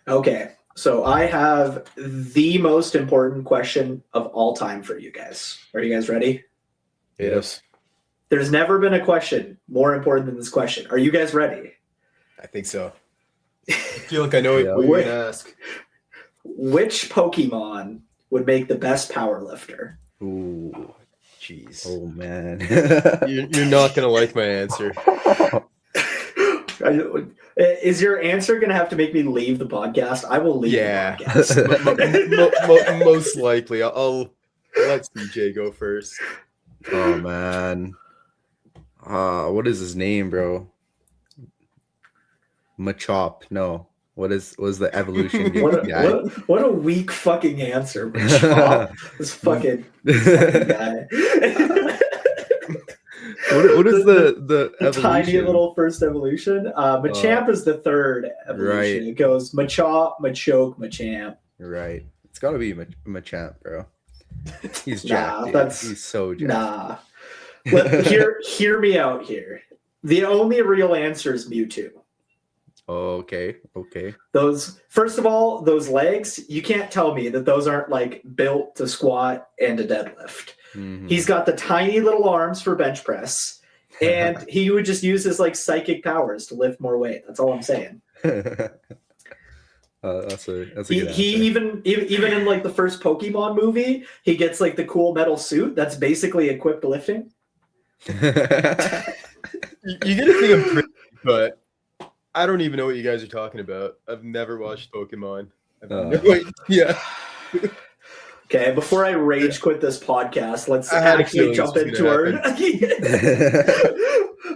Okay, so I have the most important question of all time for you guys. Are you guys ready? Yes, There's never been a question more important than this question. Are you guys ready? I think so. I feel like I know Yeah. what you're going to ask. Which Pokemon would make the best powerlifter? Ooh. Jeez. Oh man. You're not going to like my answer. Is your answer going to have to make me leave the podcast? I will leave Yeah. the podcast. Most likely. I'll let CJ go first. Oh man. What is his name, bro? Machop. No. What was the evolution guy? What a weak fucking answer, Machop. This fucking guy. What is the evolution? Tiny little first evolution? Machamp is the third evolution. Right. It goes Machop, Machoke, Machamp. Right. It's gotta be Machamp, bro. He's Nah, jacked. He's so jacked. Nah. Hear me out here. The only real answer is Mewtwo. Oh, okay. First of all, those legs, you can't tell me that those aren't like built to squat and to deadlift. Mm-hmm. He's got the tiny little arms for bench press, and he would just use his like psychic powers to lift more weight. That's all I'm saying. That's a good He even in like the first Pokemon movie, he gets like the cool metal suit that's basically equipped to lifting. You get a thing of pretty, but I don't even know what you guys are talking about. I've never watched Pokemon. Yeah. Okay, before I rage quit this podcast, let's actually jump into our.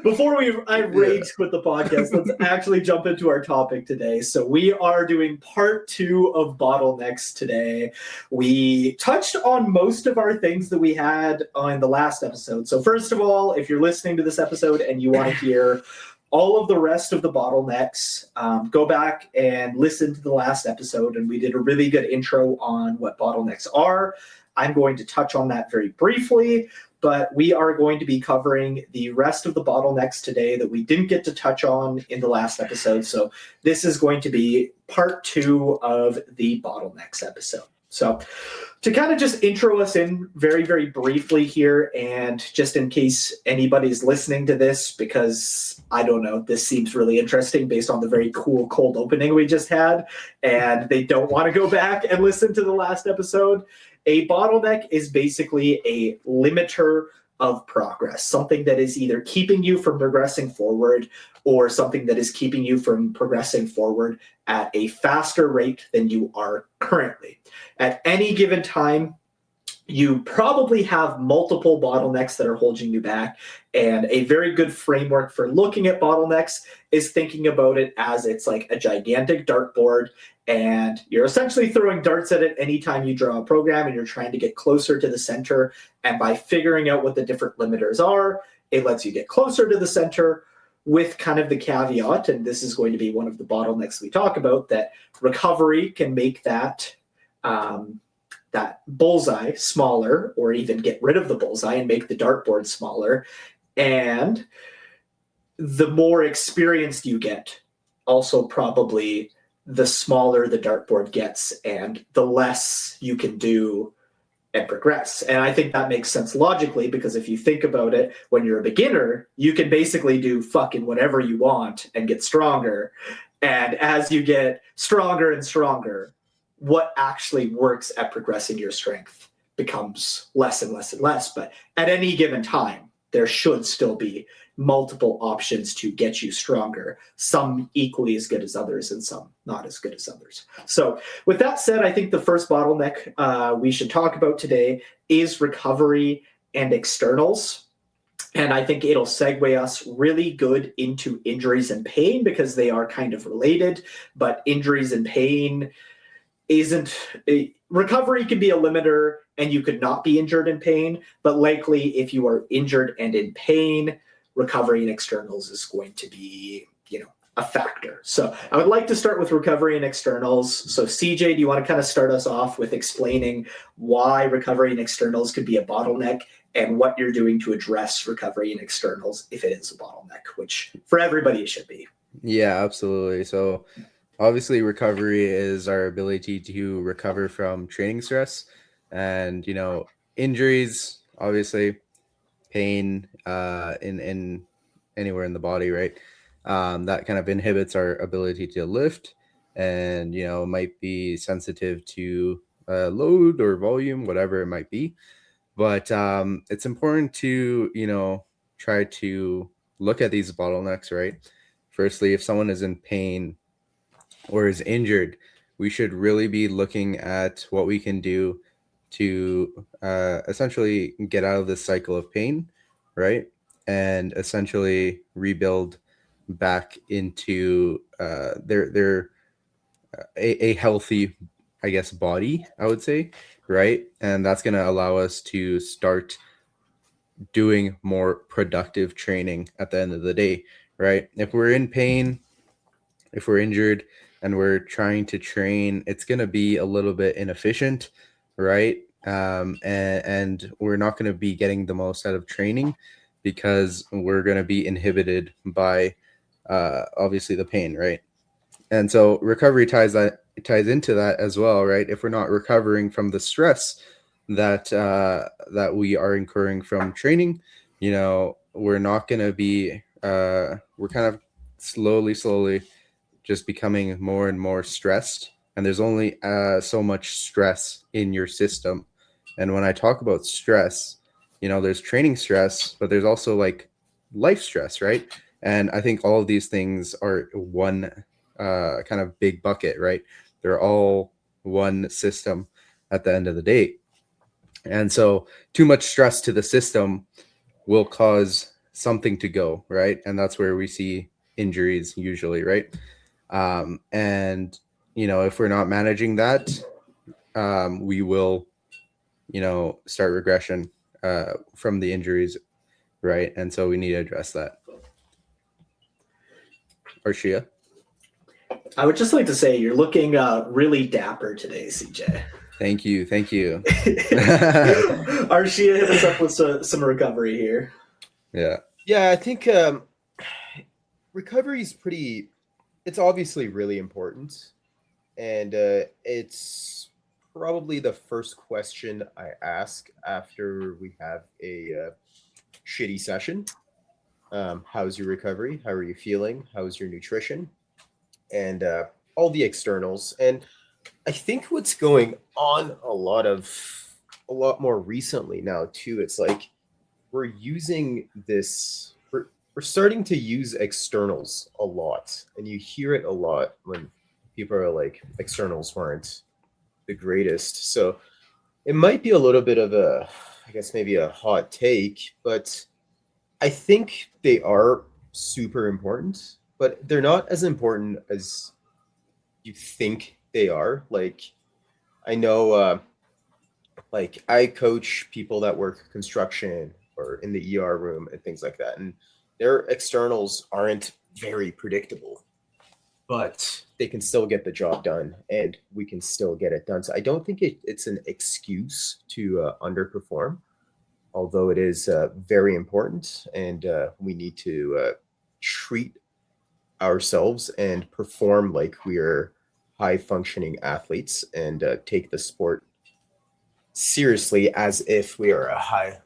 Before I rage quit the podcast, let's actually jump into our topic today. So we are doing part 2 of Bottlenecks today. We touched on most of our things that we had on the last episode. So first of all, if you're listening to this episode and you want to hear all of the rest of the bottlenecks, go back and listen to the last episode, and we did a really good intro on what bottlenecks are. I'm going to touch on that very briefly, but we are going to be covering the rest of the bottlenecks today that we didn't get to touch on in the last episode. So this is going to be part 2 of the bottlenecks episode. So to kind of just intro us in very, very briefly here, and just in case anybody's listening to this, because I don't know, this seems really interesting based on the very cool cold opening we just had, and they don't want to go back and listen to the last episode. A bottleneck is basically a limiter of progress, something that is either keeping you from progressing forward or something that is keeping you from progressing forward at a faster rate than you are currently. At any given time, you probably have multiple bottlenecks that are holding you back, and a very good framework for looking at bottlenecks is thinking about it as it's like a gigantic dartboard, and you're essentially throwing darts at it anytime you draw a program, and you're trying to get closer to the center, and by figuring out what the different limiters are, it lets you get closer to the center, with kind of the caveat, and this is going to be one of the bottlenecks we talk about, that recovery can make that that bullseye smaller, or even get rid of the bullseye and make the dartboard smaller. And the more experienced you get, also probably the smaller the dartboard gets and the less you can do and progress. And I think that makes sense logically, because if you think about it, when you're a beginner, you can basically do fucking whatever you want and get stronger. And as you get stronger and stronger, what actually works at progressing your strength becomes less and less and less. But at any given time, there should still be multiple options to get you stronger, some equally as good as others and some not as good as others. So with that said, I think the first bottleneck we should talk about today is recovery and externals. And I think it'll segue us really good into injuries and pain, because they are kind of related, but injuries and pain recovery can be a limiter, and you could not be injured in pain, but likely if you are injured and in pain, recovery and externals is going to be, a factor. So I would like to start with recovery and externals. So CJ, do you want to kind of start us off with explaining why recovery and externals could be a bottleneck, and what you're doing to address recovery and externals if it is a bottleneck, which for everybody it should be? Yeah, absolutely. So obviously recovery is our ability to recover from training stress and, injuries, obviously pain in anywhere in the body, right? That kind of inhibits our ability to lift and, might be sensitive to load or volume, whatever it might be. But it's important to, try to look at these bottlenecks, right? Firstly, if someone is in pain or is injured, we should really be looking at what we can do to essentially get out of this cycle of pain, right? And essentially rebuild back into their a healthy, I guess, body, I would say, right? And that's going to allow us to start doing more productive training at the end of the day, right? If we're in pain, if we're injured and we're trying to train, it's going to be a little bit inefficient, right? And we're not going to be getting the most out of training because we're going to be inhibited by obviously the pain, right? And so recovery ties into that as well, right? If we're not recovering from the stress that that we are incurring from training, we're not going to be we're kind of slowly just becoming more and more stressed, and there's only so much stress in your system. And when I talk about stress, there's training stress, but there's also like life stress, right? And I think all of these things are one kind of big bucket, right? They're all one system at the end of the day. And so too much stress to the system will cause something to go, right? And that's where we see injuries usually, right? And if we're not managing that, we will start regression from the injuries, right? And so we need to address that. Arshia? I would just like to say you're looking really dapper today, CJ. Thank you. Arshia hit us up with some recovery here. Yeah, I think recovery is it's obviously really important. And it's probably the first question I ask after we have a shitty session. How's your recovery? How are you feeling? How's your nutrition? And all the externals. And I think what's going on a lot more recently now too, it's like we're using this, we're starting to use externals a lot. And you hear it a lot when people are like, externals weren't the greatest. So it might be a little bit of I guess maybe a hot take, but I think they are super important, but they're not as important as you think they are. Like, I know, like I coach people that work construction or in the ER room and things like that, and their externals aren't very predictable, but they can still get the job done, and we can still get it done. So I don't think it's an excuse to underperform, although it is very important, and we need to treat ourselves and perform like we are high functioning athletes and take the sport seriously as if we are high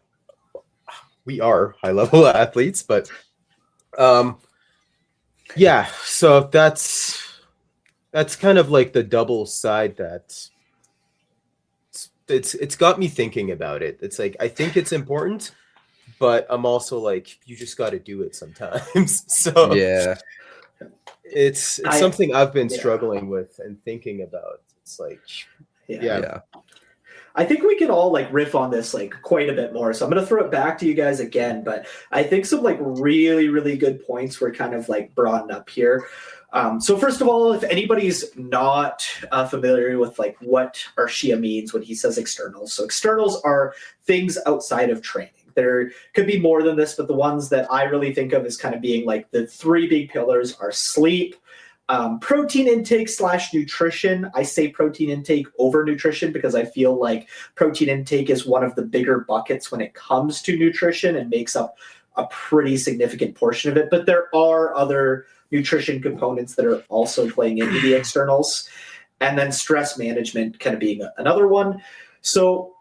level athletes. But yeah, so that's kind of like the double side that it's got me thinking about it. It's like, I think it's important, but I'm also like, you just got to do it sometimes. So Yeah. It's something I've been struggling with and thinking about. It's like, yeah. I think we can all like riff on this like quite a bit more. So I'm going to throw it back to you guys again, but I think some like really, really good points were kind of like brought up here. So first of all, if anybody's not familiar with like what Arshia means when he says externals. So externals are things outside of training. There could be more than this, but the ones that I really think of as kind of being like the three big pillars are sleep, protein intake / nutrition. I say protein intake over nutrition because I feel like protein intake is one of the bigger buckets when it comes to nutrition and makes up a pretty significant portion of it. But there are other nutrition components that are also playing into the externals. And then stress management kind of being another one. So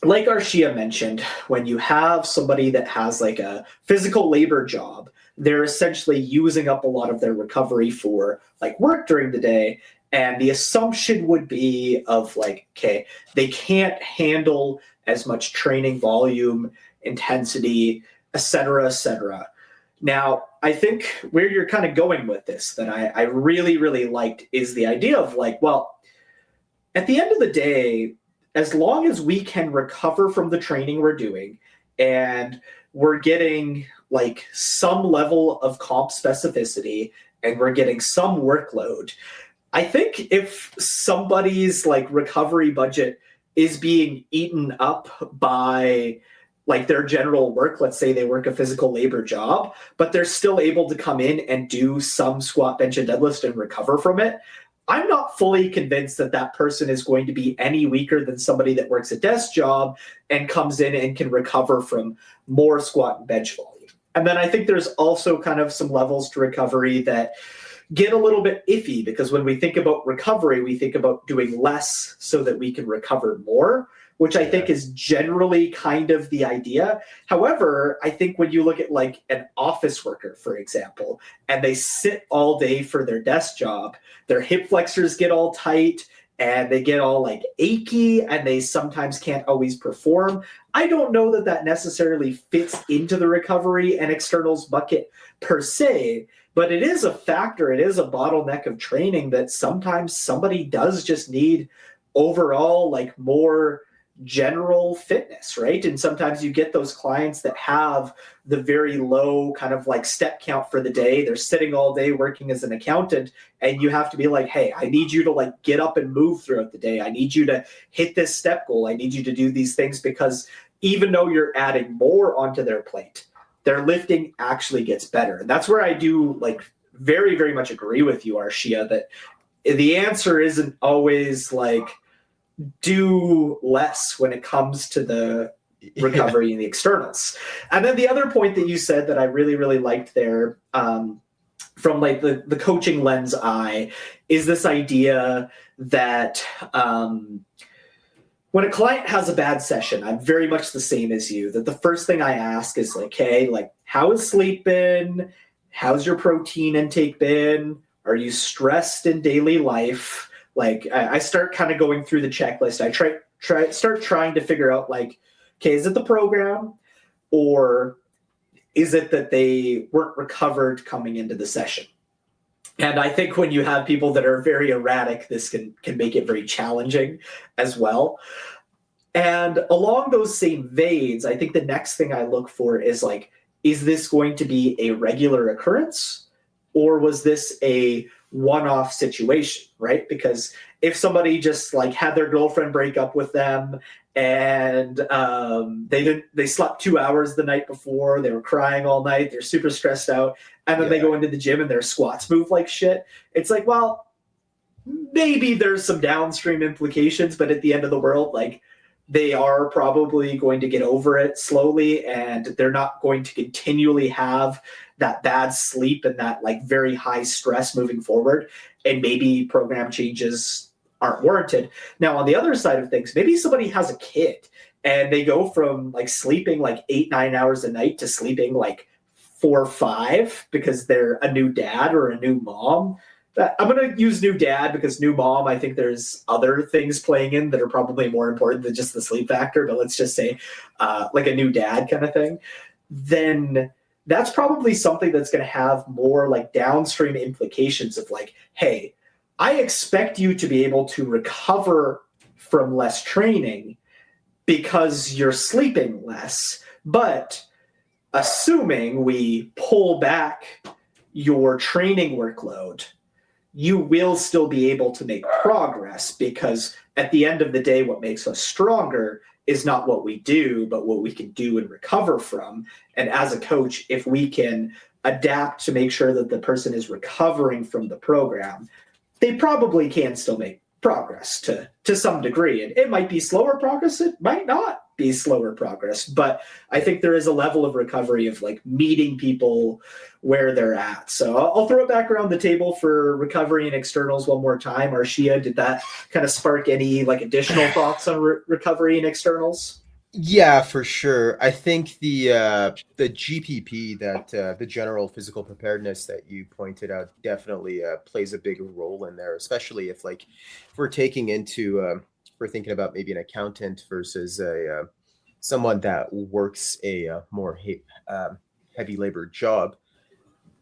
like Arshia mentioned, when you have somebody that has like a physical labor job, they're essentially using up a lot of their recovery for like work during the day. And the assumption would be of like, okay, they can't handle as much training volume, intensity, et cetera, et cetera. Now, I think where you're kind of going with this that I really, really liked is the idea of like, well, at the end of the day, as long as we can recover from the training we're doing and we're getting like some level of comp specificity and we're getting some workload, I think if somebody's like recovery budget is being eaten up by like their general work, let's say they work a physical labor job, but they're still able to come in and do some squat, bench, and deadlift and recover from it, I'm not fully convinced that that person is going to be any weaker than somebody that works a desk job and comes in and can recover from more squat and bench volume. And then I think there's also kind of some levels to recovery that get a little bit iffy, because when we think about recovery, we think about doing less so that we can recover more, which I think is generally kind of the idea. However, I think when you look at like an office worker, for example, and they sit all day for their desk job, their hip flexors get all tight and they get all like achy and they sometimes can't always perform. I don't know that that necessarily fits into the recovery and externals bucket per se, but it is a factor. It is a bottleneck of training that sometimes somebody does just need overall like more general fitness, right? And sometimes you get those clients that have the very low kind of like step count for the day. They're sitting all day working as an accountant, and you have to be like, hey, I need you to like get up and move throughout the day. I need you to hit this step goal. I need you to do these things, because even though you're adding more onto their plate, their lifting actually gets better. And that's where I do like very, very much agree with you, Arshia, that the answer isn't always like do less when it comes to the recovery and the externals. And then the other point that you said that I really, really liked there, from like the coaching lens eye, is this idea that when a client has a bad session, I'm very much the same as you, that the first thing I ask is like, hey, like, how is sleep been? How's your protein intake been? Are you stressed in daily life? Like I start kind of going through the checklist. I start trying to figure out like, okay, is it the program, or is it that they weren't recovered coming into the session? And I think when you have people that are very erratic, this can make it very challenging as well. And along those same veins, I think the next thing I look for is like, is this going to be a regular occurrence, or was this a one-off situation, right? Because if somebody just like had their girlfriend break up with them and they slept 2 hours the night before, they were crying all night, they're super stressed out, and then they go into the gym and their squats move like shit, it's like, well, maybe there's some downstream implications, but at the end of the world, like, they are probably going to get over it slowly, and they're not going to continually have that bad sleep and that like very high stress moving forward, and maybe program changes aren't warranted. Now, on the other side of things, maybe somebody has a kid and they go from like sleeping like 8-9 hours a night to sleeping like 4 or 5 because they're a new dad or a new mom. I'm going to use new dad because new mom, I think there's other things playing in that are probably more important than just the sleep factor, but let's just say like a new dad kind of thing. Then that's probably something that's going to have more like downstream implications of like, hey, I expect you to be able to recover from less training because you're sleeping less, but assuming we pull back your training workload, you will still be able to make progress, because at the end of the day, what makes us stronger is not what we do, but what we can do and recover from. And as a coach, if we can adapt to make sure that the person is recovering from the program, they probably can still make progress to some degree. And it might be slower progress, it might not. be slower progress. But I think there is a level of recovery of like meeting people where they're at. So I'll throw it back around the table for recovery and externals one more time. Arshia, did that kind of spark any like additional thoughts on recovery and externals? Yeah, for sure. I think the GPP, that the general physical preparedness that you pointed out, definitely plays a big role in there, especially if like if we're taking into if we're thinking about maybe an accountant versus a someone that works a more heavy labor job.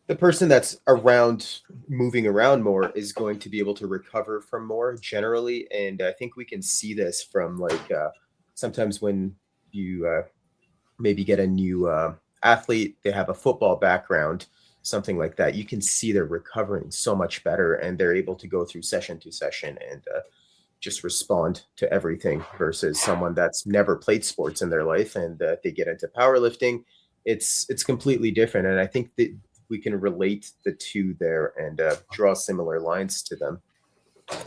The person that's around, moving around more, is going to be able to recover from more generally, and I think we can see this from like sometimes when you maybe get a new athlete, they have a football background, something like that, you can see they're recovering so much better and they're able to go through session to session and just respond to everything, versus someone that's never played sports in their life and they get into powerlifting. It's completely different, and I think that we can relate the two there and draw similar lines to them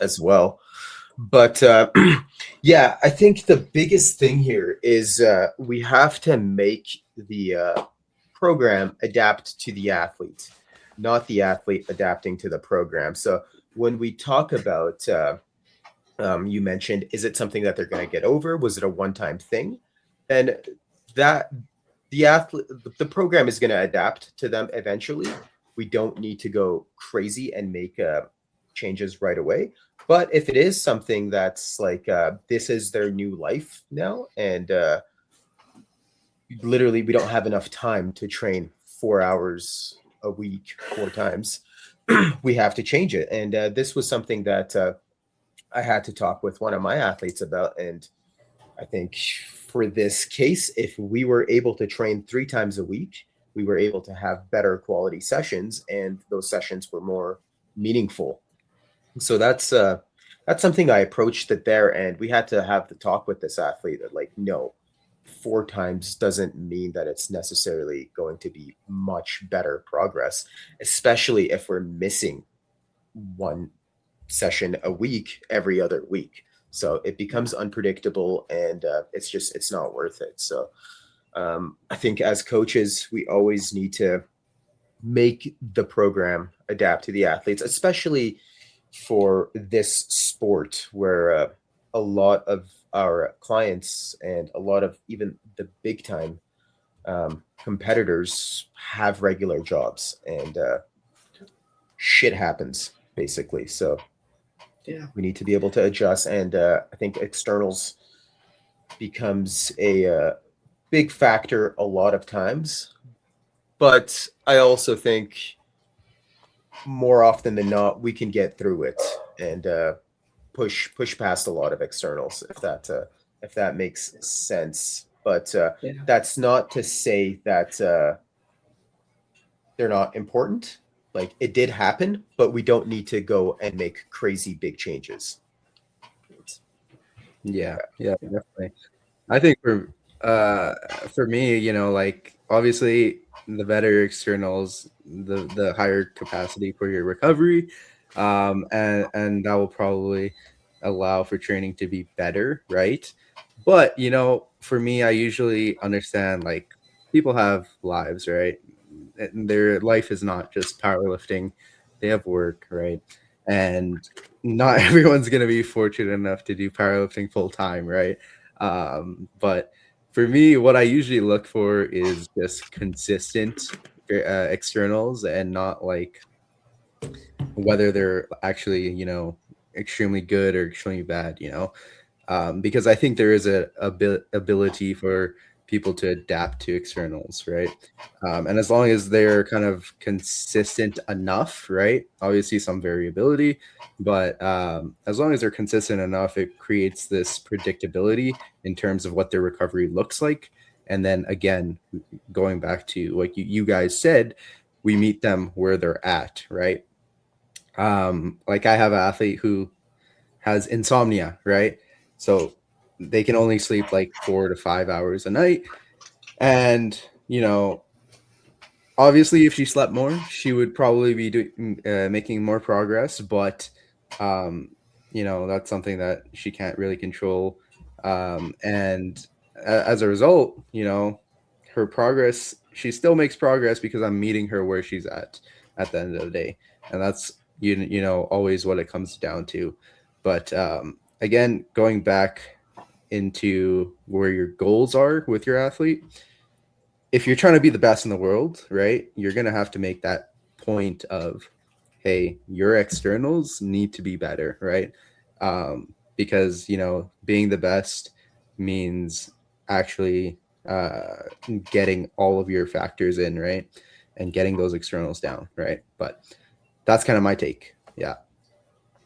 as well. But yeah, I think the biggest thing here is we have to make the program adapt to the athlete, not the athlete adapting to the program. So when we talk about, you mentioned, is it something that they're going to get over? Was it a one-time thing? And that the athlete, the program is going to adapt to them eventually. We don't need to go crazy and make changes right away. But if it is something that's like this is their new life now, and literally we don't have enough time to train 4 hours a week 4 times, we have to change it. And this was something that I had to talk with one of my athletes about. And I think for this case, if we were able to train 3 times a week, we were able to have better quality sessions, and those sessions were more meaningful. So that's something I approached it there, and we had to have the talk with this athlete that like, no, 4 times doesn't mean that it's necessarily going to be much better progress, especially if we're missing 1 session a week every other week. So it becomes unpredictable, and it's not worth it. So I think as coaches, we always need to make the program adapt to the athletes, especially for this sport where a lot of our clients and a lot of even the big time competitors have regular jobs, and shit happens basically. So Yeah. we need to be able to adjust, and I think externals becomes a big factor a lot of times. But I also think more often than not, we can get through it and push past a lot of externals, if that makes sense. But Yeah. that's not to say that they're not important. Like, it did happen, but we don't need to go and make crazy big changes. Yeah, definitely. I think for me, you know, like obviously the better externals, the higher capacity for your recovery, and that will probably allow for training to be better, right? But you know, for me, I usually understand like people have lives, right? And their life is not just powerlifting; they have work, right? And not everyone's gonna be fortunate enough to do powerlifting full time, right? But for me, what I usually look for is just consistent externals, and not like whether they're actually, you know, extremely good or extremely bad, you know, because I think there is a ability for people to adapt to externals, right? And as long as they're kind of consistent enough, right? Obviously, some variability, but as long as they're consistent enough, it creates this predictability in terms of what their recovery looks like. And then again, going back to like you guys said, we meet them where they're at, right? Like I have an athlete who has insomnia, right? So they can only sleep like 4 to 5 hours a night. And, you know, obviously if she slept more, she would probably be making more progress. But, you know, that's something that she can't really control. And as a result, her progress, she still makes progress because I'm meeting her where she's at the end of the day. And that's, always what it comes down to. But again, going back into where your goals are with your athlete, if you're trying to be the best in the world, right, you're going to have to make that point of, hey, your externals need to be better, right? Because, being the best means actually getting all of your factors in, right? And getting those externals down, right? But that's kind of my take. Yeah.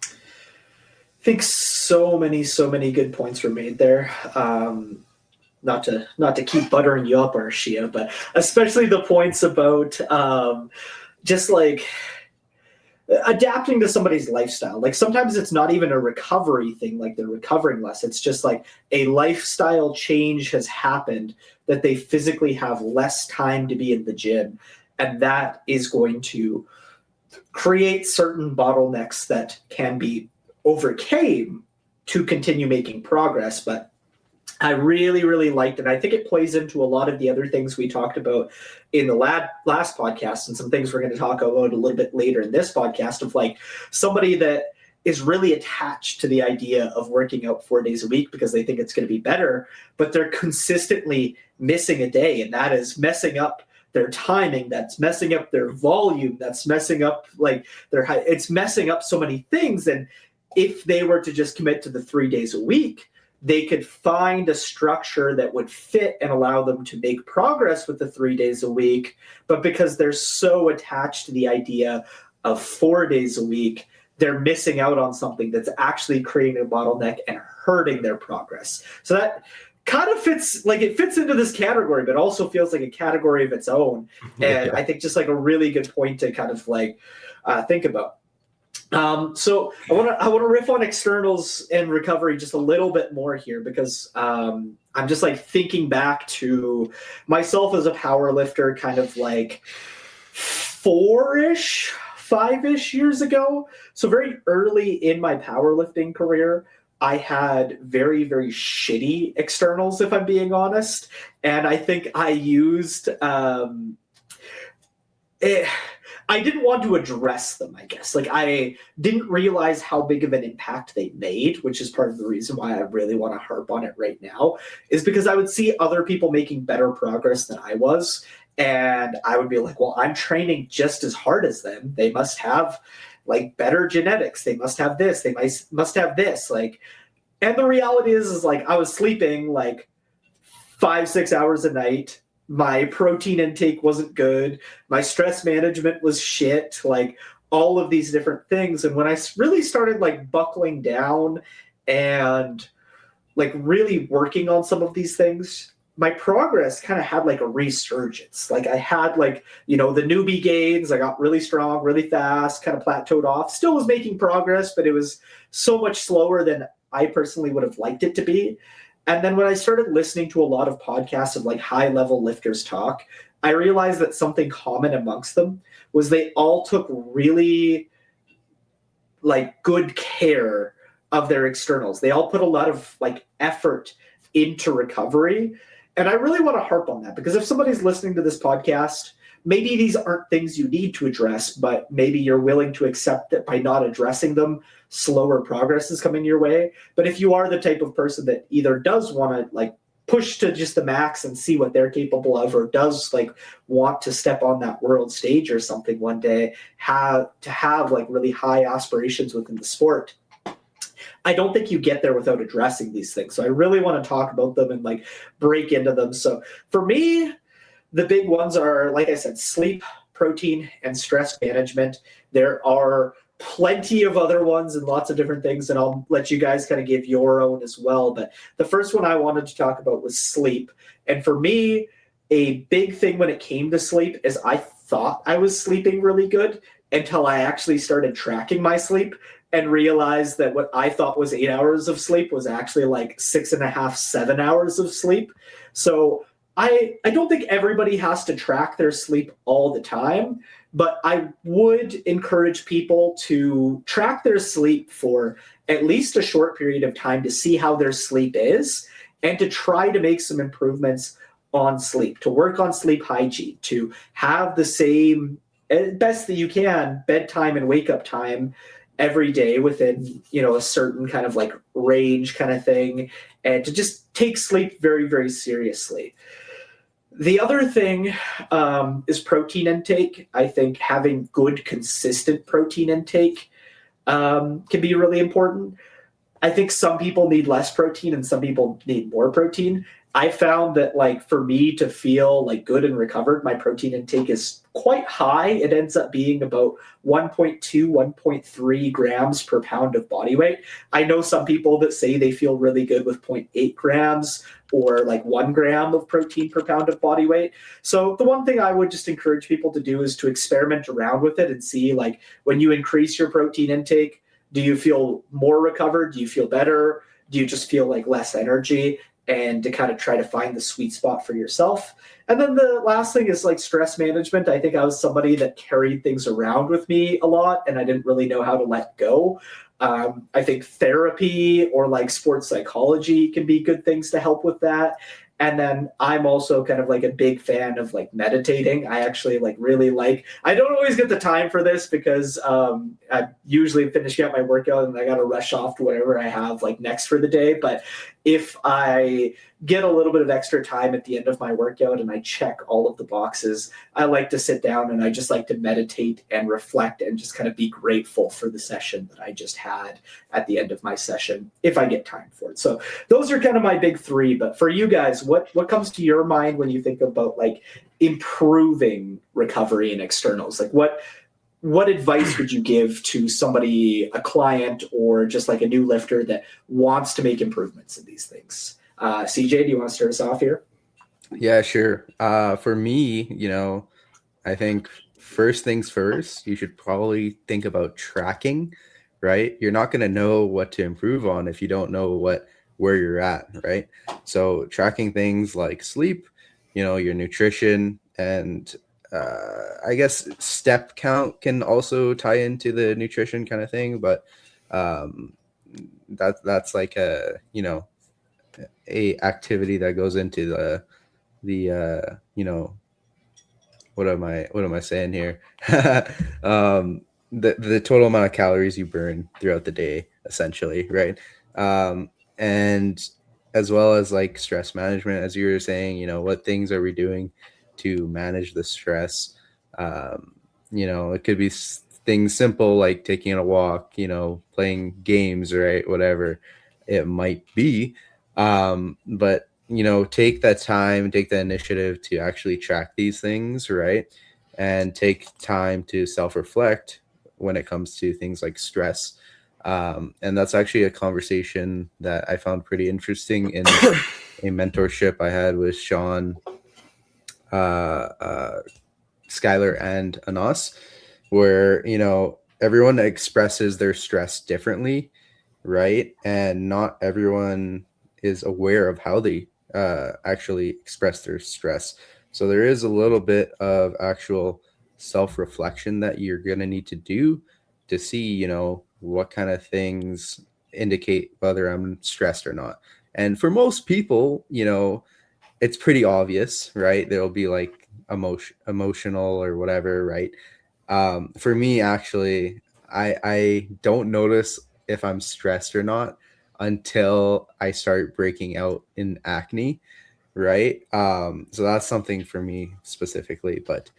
I think so many good points were made there. Not to keep buttering you up, Arshia, but especially the points about just like adapting to somebody's lifestyle. Like sometimes it's not even a recovery thing, like they're recovering less. It's just like a lifestyle change has happened that they physically have less time to be in the gym. And that is going to create certain bottlenecks that can be overcame to continue making progress. But I really liked it. I think it plays into a lot of the other things we talked about in the last podcast, and some things we're going to talk about a little bit later in this podcast, of like somebody that is really attached to the idea of working out 4 days a week because they think it's going to be better, but they're consistently missing a day, and that is messing up their timing, that's messing up their volume, that's messing up like it's messing up so many things. And if they were to just commit to the 3 days a week, they could find a structure that would fit and allow them to make progress with the 3 days a week. But because they're so attached to the idea of 4 days a week, they're missing out on something that's actually creating a bottleneck and hurting their progress. So that kind of fits into this category, but also feels like a category of its own. And I think just like a really good point to kind of like think about. So I want to riff on externals and recovery just a little bit more here, because I'm just like thinking back to myself as a power lifter kind of like 5-ish years ago. So very early in my powerlifting career, I had very shitty externals, if I'm being honest. And I think I used I didn't want to address them, I guess. Like I didn't realize how big of an impact they made, which is part of the reason why I really want to harp on it right now, is because I would see other people making better progress than I was. And I would be like, well, I'm training just as hard as them. They must have like better genetics. They must have this. They must have this. Like, and the reality is like I was sleeping like 5-6 hours a night. My protein intake wasn't good. My stress management was shit. Like all of these different things. And when I really started like buckling down and like really working on some of these things, my progress kind of had like a resurgence. Like I had like, the newbie gains. I got really strong, really fast, kind of plateaued off. Still was making progress, but it was so much slower than I personally would have liked it to be. And then when I started listening to a lot of podcasts of like high level lifters talk, I realized that something common amongst them was they all took really like good care of their externals. They all put a lot of like effort into recovery. And I really want to harp on that, because if somebody's listening to this podcast, maybe these aren't things you need to address, but maybe you're willing to accept that by not addressing them, slower progress is coming your way. But if you are the type of person that either does want to like push to just the max and see what they're capable of, or does like want to step on that world stage or something one day, have like really high aspirations within the sport, I don't think you get there without addressing these things. So I really want to talk about them and like break into them. So for me, the big ones are, like I said, sleep, protein, and stress management. There are plenty of other ones and lots of different things, and I'll let you guys kind of give your own as well. But the first one I wanted to talk about was sleep. And for me, a big thing when it came to sleep is I thought I was sleeping really good until I actually started tracking my sleep and realized that what I thought was 8 hours of sleep was actually like 6.5, 7 hours of sleep. So I don't think everybody has to track their sleep all the time, but I would encourage people to track their sleep for at least a short period of time to see how their sleep is. and to try to make some improvements on sleep, to work on sleep hygiene, to have the same, best that you can, bedtime and wake up time every day within, a certain kind of like range kind of thing, and to just take sleep very, very seriously. The other thing is protein intake. I think having good, consistent protein intake can be really important. I think some people need less protein and some people need more protein. I found that, like, for me to feel like good and recovered, my protein intake is quite high. It ends up being about 1.2, 1.3 grams per pound of body weight. I know some people that say they feel really good with 0.8 grams or like 1 gram of protein per pound of body weight. So the one thing I would just encourage people to do is to experiment around with it and see, like, when you increase your protein intake, do you feel more recovered? Do you feel better? Do you just feel like less energy? And to kind of try to find the sweet spot for yourself. And then the last thing is like stress management. I think I was somebody that carried things around with me a lot and I didn't really know how to let go. I think therapy or like sports psychology can be good things to help with that. And then I'm also kind of like a big fan of like meditating. I actually like really like, I don't always get the time for this because I'm usually finishing up my workout and I got to rush off to whatever I have like next for the day. But if I get a little bit of extra time at the end of my workout and I check all of the boxes, I like to sit down and I just like to meditate and reflect and just kind of be grateful for the session that I just had at the end of my session, if I get time for it. So those are kind of my big three. But for you guys, what comes to your mind when you think about like improving recovery and externals? Like what advice would you give to somebody, a client, or just like a new lifter that wants to make improvements in these things? CJ, do you want to start us off here? Yeah, sure. For me, I think first things first, you should probably think about tracking, right? You're not going to know what to improve on if you don't know where you're at, right? So tracking things like sleep, your nutrition, and I guess step count can also tie into the nutrition kind of thing, but that's like a activity that goes into the what am I saying here? The total amount of calories you burn throughout the day, essentially, right? And as well as like stress management, as you were saying, what things are we doing to manage the stress? It could be things simple like taking a walk, playing games, right? Whatever it might be. But take that time, take the initiative to actually track these things, right? And take time to self-reflect when it comes to things like stress. And that's actually a conversation that I found pretty interesting in a mentorship I had with Sean, Skylar, and Anas, where, everyone expresses their stress differently, right? And not everyone is aware of how they actually express their stress. So there is a little bit of actual self-reflection that you're going to need to do to see, what kind of things indicate whether I'm stressed or not. And for most people, it's pretty obvious, right? There'll be like emotional or whatever, right? For me, actually, I don't notice if I'm stressed or not until I start breaking out in acne, right? So that's something for me specifically. But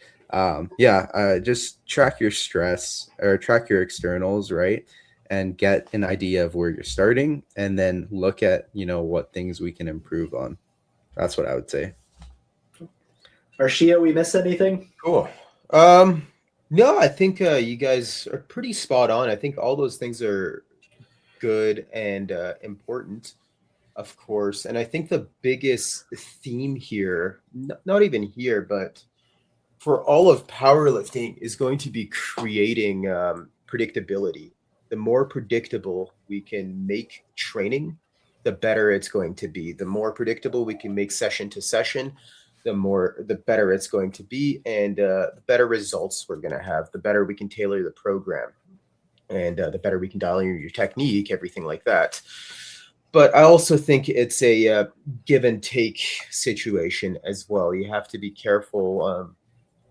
just track your stress or track your externals, right? And get an idea of where you're starting, and then look at what things we can improve on. That's what I would say. Arshia, we miss anything? Cool. No, I think you guys are pretty spot on. I think all those things are good and important, of course. And I think the biggest theme here, not even here, but for all of powerlifting, is going to be creating predictability. The more predictable we can make training, the better it's going to be. The more predictable we can make session to session, the better it's going to be, and the better results we're going to have. The better we can tailor the program, and the better we can dial in your technique, everything like that. But I also think it's a give and take situation as well. You have to be careful.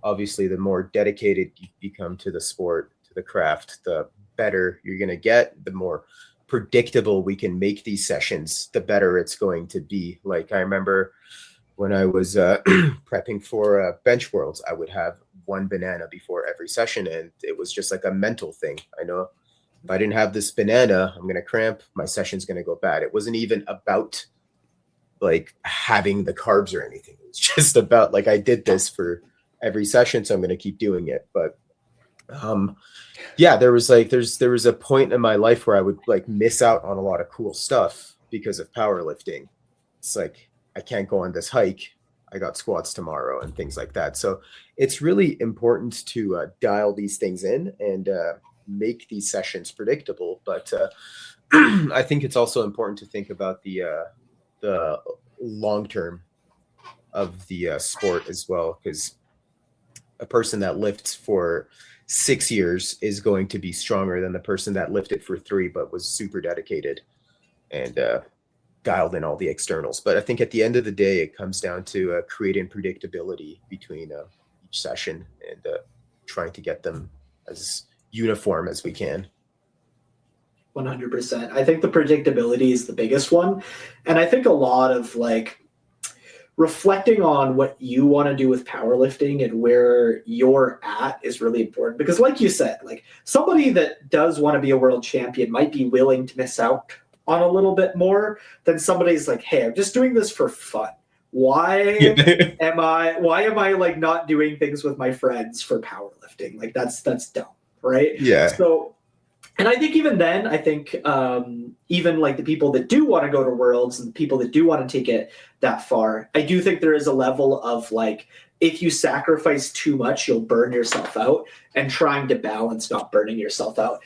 Obviously, the more dedicated you become to the sport, to the craft, the better you're going to get. The more predictable we can make these sessions, the better it's going to be. Like I remember when I was prepping for bench worlds, I would have one banana before every session, and it was just like a mental thing. I know if I didn't have this banana, I'm going to cramp, my session's going to go bad. It wasn't even about like having the carbs or anything. It was just about like I did this for every session, so I'm going to keep doing it. But yeah, there was a point in my life where I would like miss out on a lot of cool stuff because of powerlifting. It's like I can't go on this hike, I got squats tomorrow and things like that. So it's really important to dial these things in and make these sessions predictable. But I think it's also important to think about the long term of the sport as well, because a person that lifts for 6 years is going to be stronger than the person that lifted for 3 but was super dedicated and dialed in all the externals. But I think at the end of the day, it comes down to creating predictability between each session and trying to get them as uniform as we can. 100%. I think the predictability is the biggest one. And I think a lot of like reflecting on what you want to do with powerlifting and where you're at is really important, because like you said, like somebody that does want to be a world champion might be willing to miss out on a little bit more than somebody's like, hey, I'm just doing this for fun. Why am I like not doing things with my friends for powerlifting? Like that's dumb, right? Yeah. So, and I think even then, I think even like the people that do want to go to worlds and the people that do want to take it that far, I do think there is a level of like, if you sacrifice too much, you'll burn yourself out, and trying to balance not burning yourself out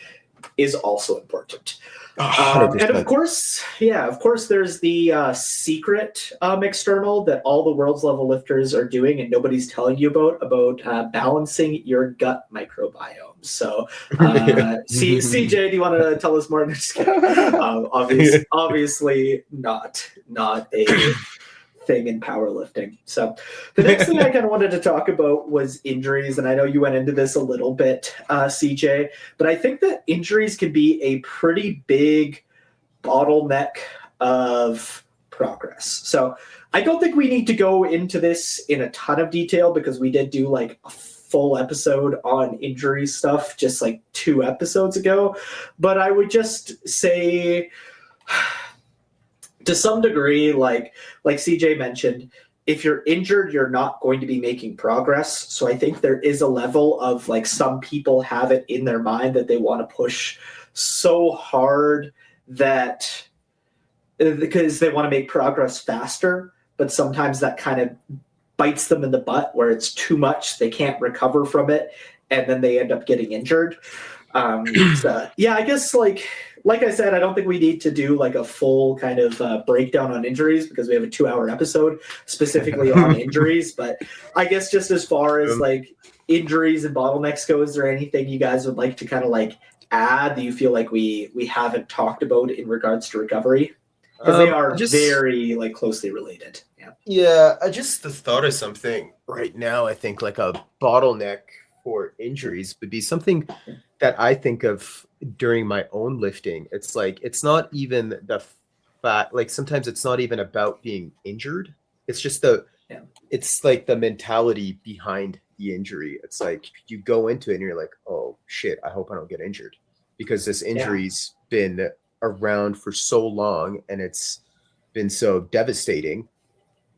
is also important. And of course, there's the secret external that all the world's level lifters are doing and nobody's telling you about balancing your gut microbiome. So, CJ, do you want to tell us more? Obviously not a thing in powerlifting. So the next thing I kind of wanted to talk about was injuries. And I know you went into this a little bit, CJ, but I think that injuries can be a pretty big bottleneck of progress. So I don't think we need to go into this in a ton of detail because we did do like a full episode on injury stuff just like 2 episodes ago. But I would just say, to some degree, like CJ mentioned, if you're injured, you're not going to be making progress. So I think there is a level of like some people have it in their mind that they want to push so hard that because they want to make progress faster, but sometimes that kind of bites them in the butt where it's too much, they can't recover from it, and then they end up getting injured. So, yeah, I guess like I said, I don't think we need to do like a full kind of breakdown on injuries because we have a 2-hour episode specifically on injuries. But I guess just as far as like injuries and bottlenecks go, is there anything you guys would like to kind of like add that you feel like we haven't talked about in regards to recovery? Because they are very like closely related. Yeah, I just thought of something right now. I think like a bottleneck for injuries would be something that I think of during my own lifting. It's like, it's not even the fact, like sometimes it's not even about being injured. It's just it's like the mentality behind the injury. It's like you go into it and you're like, oh shit, I hope I don't get injured because this injury's been around for so long and it's been so devastating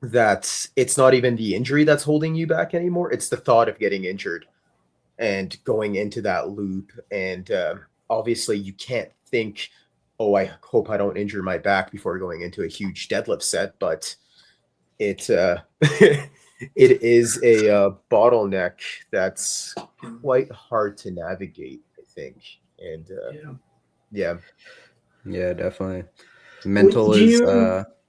that it's not even the injury that's holding you back anymore. It's the thought of getting injured and going into that loop. And obviously you can't think, oh, I hope I don't injure my back before going into a huge deadlift set, but it it is a bottleneck that's quite hard to navigate, I think. And yeah, definitely. Mental is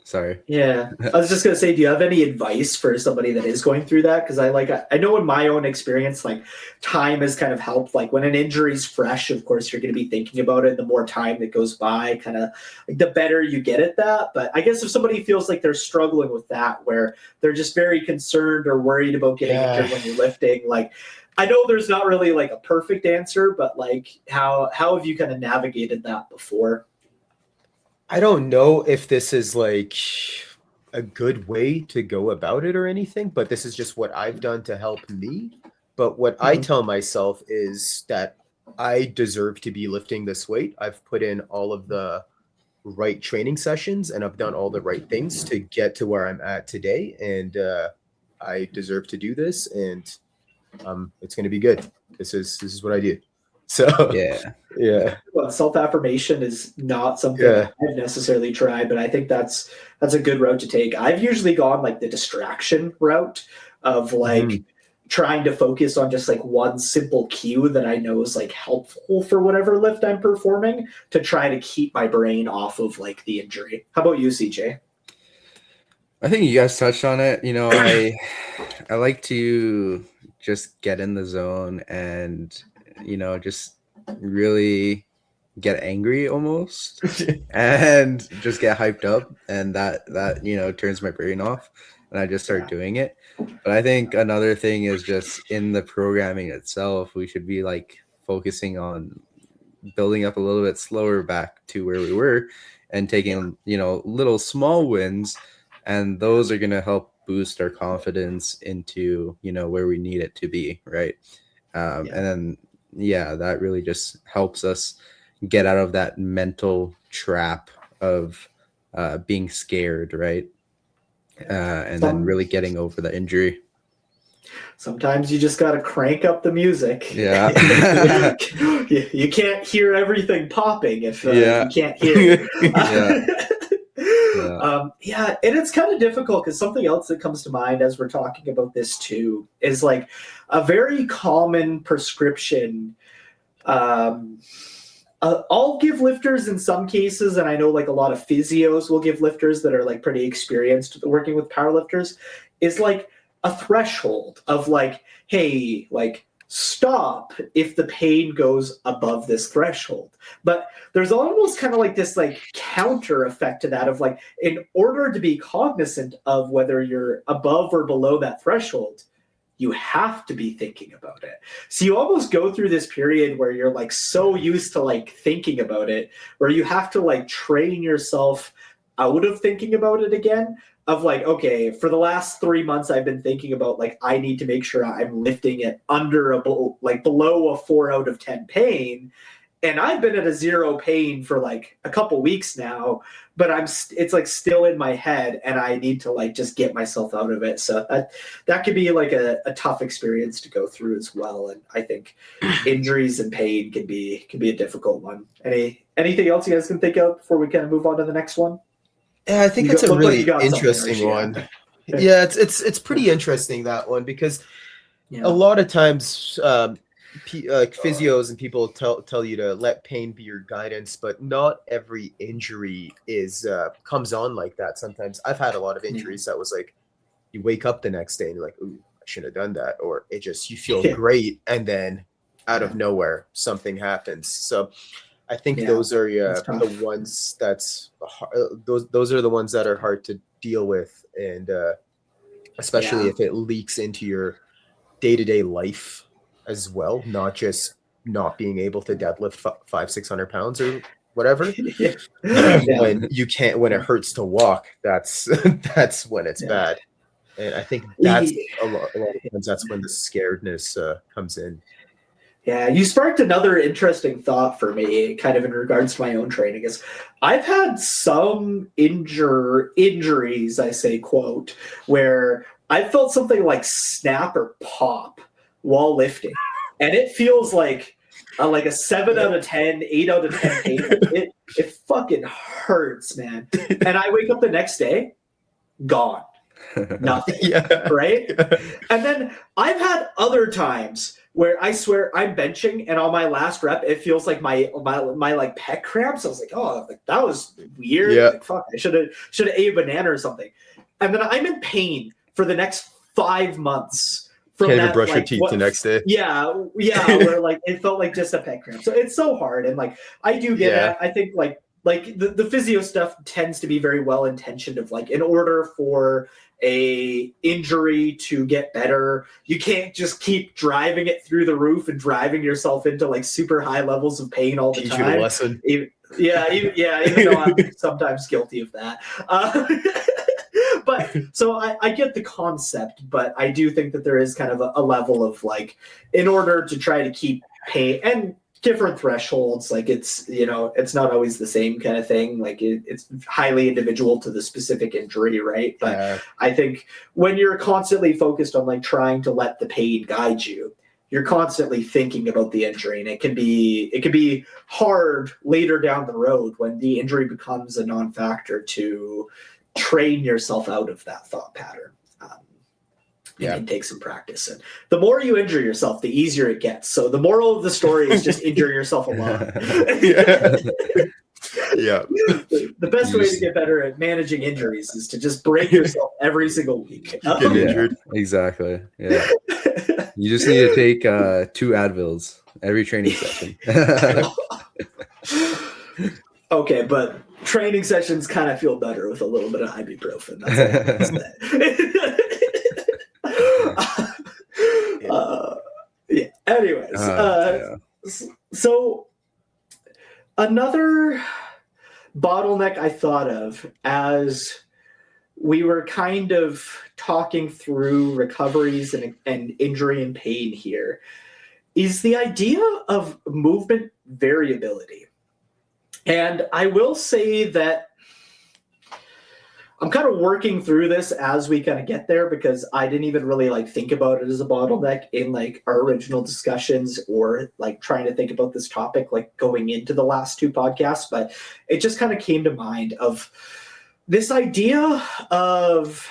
Sorry. Yeah, I was just gonna say, do you have any advice for somebody that is going through that? Because I know in my own experience, like time has kind of helped. Like when an injury's fresh, of course you're gonna be thinking about it. The more time that goes by, kind of like the better you get at that. But I guess if somebody feels like they're struggling with that, where they're just very concerned or worried about getting injured when you're lifting, like I know there's not really like a perfect answer, but like how have you kind of navigated that before? I don't know if this is like a good way to go about it or anything, but this is just what I've done to help me. But what I tell myself is that I deserve to be lifting this weight. I've put in all of the right training sessions and I've done all the right things to get to where I'm at today. And I deserve to do this, and it's going to be good. This is what I do. So yeah. Well, self-affirmation is not something I've necessarily tried, but I think that's a good route to take. I've usually gone like the distraction route of like trying to focus on just like one simple cue that I know is like helpful for whatever lift I'm performing to try to keep my brain off of like the injury. How about you, CJ? I think you guys touched on it. You know, I like to just get in the zone and, you know, just really get angry almost and just get hyped up, and that you know turns my brain off and I just start doing it. But I think another thing is just in the programming itself, we should be like focusing on building up a little bit slower back to where we were and taking, you know, little small wins, and those are going to help boost our confidence into, you know, where we need it to be, right? And then that really just helps us get out of that mental trap of being scared, right? And then really getting over the injury. Sometimes you just got to crank up the music. Yeah. You can't hear everything popping if you can't hear it. And it's kind of difficult because something else that comes to mind as we're talking about this too is like a very common prescription. I'll give lifters in some cases, and I know like a lot of physios will give lifters that are like pretty experienced working with powerlifters, is like a threshold of like, hey, like stop if the pain goes above this threshold. But there's almost kind of like this like counter effect to that of like, in order to be cognizant of whether you're above or below that threshold, you have to be thinking about it. So you almost go through this period where you're like so used to like thinking about it, where you have to like train yourself out of thinking about it again, of like, okay, for the last 3 months, I've been thinking about like, I need to make sure I'm lifting it under below a 4 out of 10 pain. And I've been at a 0 pain for like a couple weeks now, but it's like still in my head and I need to like just get myself out of it. So that could be like a tough experience to go through as well. And I think injuries and pain can be a difficult one. Anything else you guys can think of before we kind of move on to the next one? Yeah, I think it's a really interesting one. Yeah, it's pretty interesting, that one, because a lot of times physios and people tell you to let pain be your guidance, but not every injury comes on like that. Sometimes I've had a lot of injuries that was like, you wake up the next day and you're like, ooh, I shouldn't have done that, or it just, you feel great, and then out of nowhere something happens. So I think those are the ones those are the ones that are hard to deal with, and especially if it leaks into your day-to-day life as well, not just not being able to deadlift 500-600 pounds or whatever. When you can't, when it hurts to walk, that's when it's bad. And I think that's a lot of times that's when the scaredness comes in. Yeah, you sparked another interesting thought for me, kind of in regards to my own training, is I've had some injuries, I say, quote, where I felt something like snap or pop while lifting. And it feels like a 7 out of 10, 8 out of 10 pain. It fucking hurts, man. And I wake up the next day, gone. Nothing. Yeah. Right? And then I've had other times where I swear I'm benching and on my last rep it feels like my like pec cramps. I was like, oh, like, that was weird. Yeah. Like, fuck, I should have ate a banana or something. And then I'm in pain for the next 5 months from Can't that. even brush your Like, teeth the next day. yeah, where like it felt like just a pec cramp. So it's so hard, and like I do get Yeah. it. I think like the physio stuff tends to be very well intentioned. Of like, in order for a injury to get better, you can't just keep driving it through the roof and driving yourself into like super high levels of pain all the Teach time. you a lesson. Even though I'm sometimes guilty of that. But so I get the concept, but I do think that there is kind of a level of like, in order to try to keep pain and different thresholds, like it's, you know, it's not always the same kind of thing. Like it's highly individual to the specific injury, right? But I think when you're constantly focused on like trying to let the pain guide you, you're constantly thinking about the injury, and it can be hard later down the road when the injury becomes a non-factor to train yourself out of that thought pattern. It can take some practice, and the more you injure yourself, the easier it gets. So the moral of the story is just injure yourself a lot. Yeah. The best way to get better at managing injuries is to just break yourself every single week. Get injured. Exactly. Yeah. You just need to take 2 Advils every training session. Okay, but training sessions kind of feel better with a little bit of ibuprofen. That's all I'm saying. Anyways, so another bottleneck I thought of as we were kind of talking through recoveries and injury and pain here is the idea of movement variability. And I will say that I'm kind of working through this as we kind of get there, because I didn't even really like think about it as a bottleneck in like our original discussions or like trying to think about this topic like going into the last 2 podcasts. But it just kind of came to mind of this idea of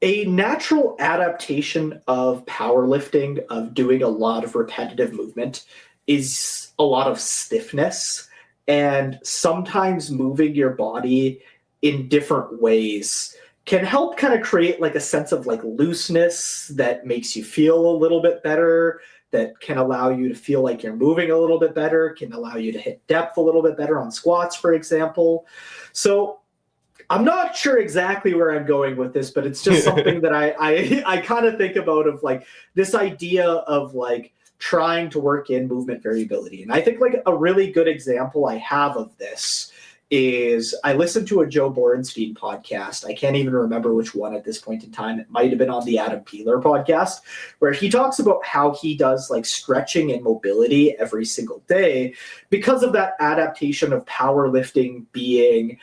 a natural adaptation of powerlifting, of doing a lot of repetitive movement, is a lot of stiffness, and sometimes moving your body in different ways can help kind of create like a sense of like looseness that makes you feel a little bit better, that can allow you to feel like you're moving a little bit better, can allow you to hit depth a little bit better on squats, for example. So I'm not sure exactly where I'm going with this, but it's just something that I kind of think about, of like this idea of like trying to work in movement variability. And I think like a really good example I have of this is I listened to a Joe Borenstein podcast. I can't even remember which one at this point in time. It might have been on the Adam Peeler podcast, where he talks about how he does like stretching and mobility every single day because of that adaptation of powerlifting being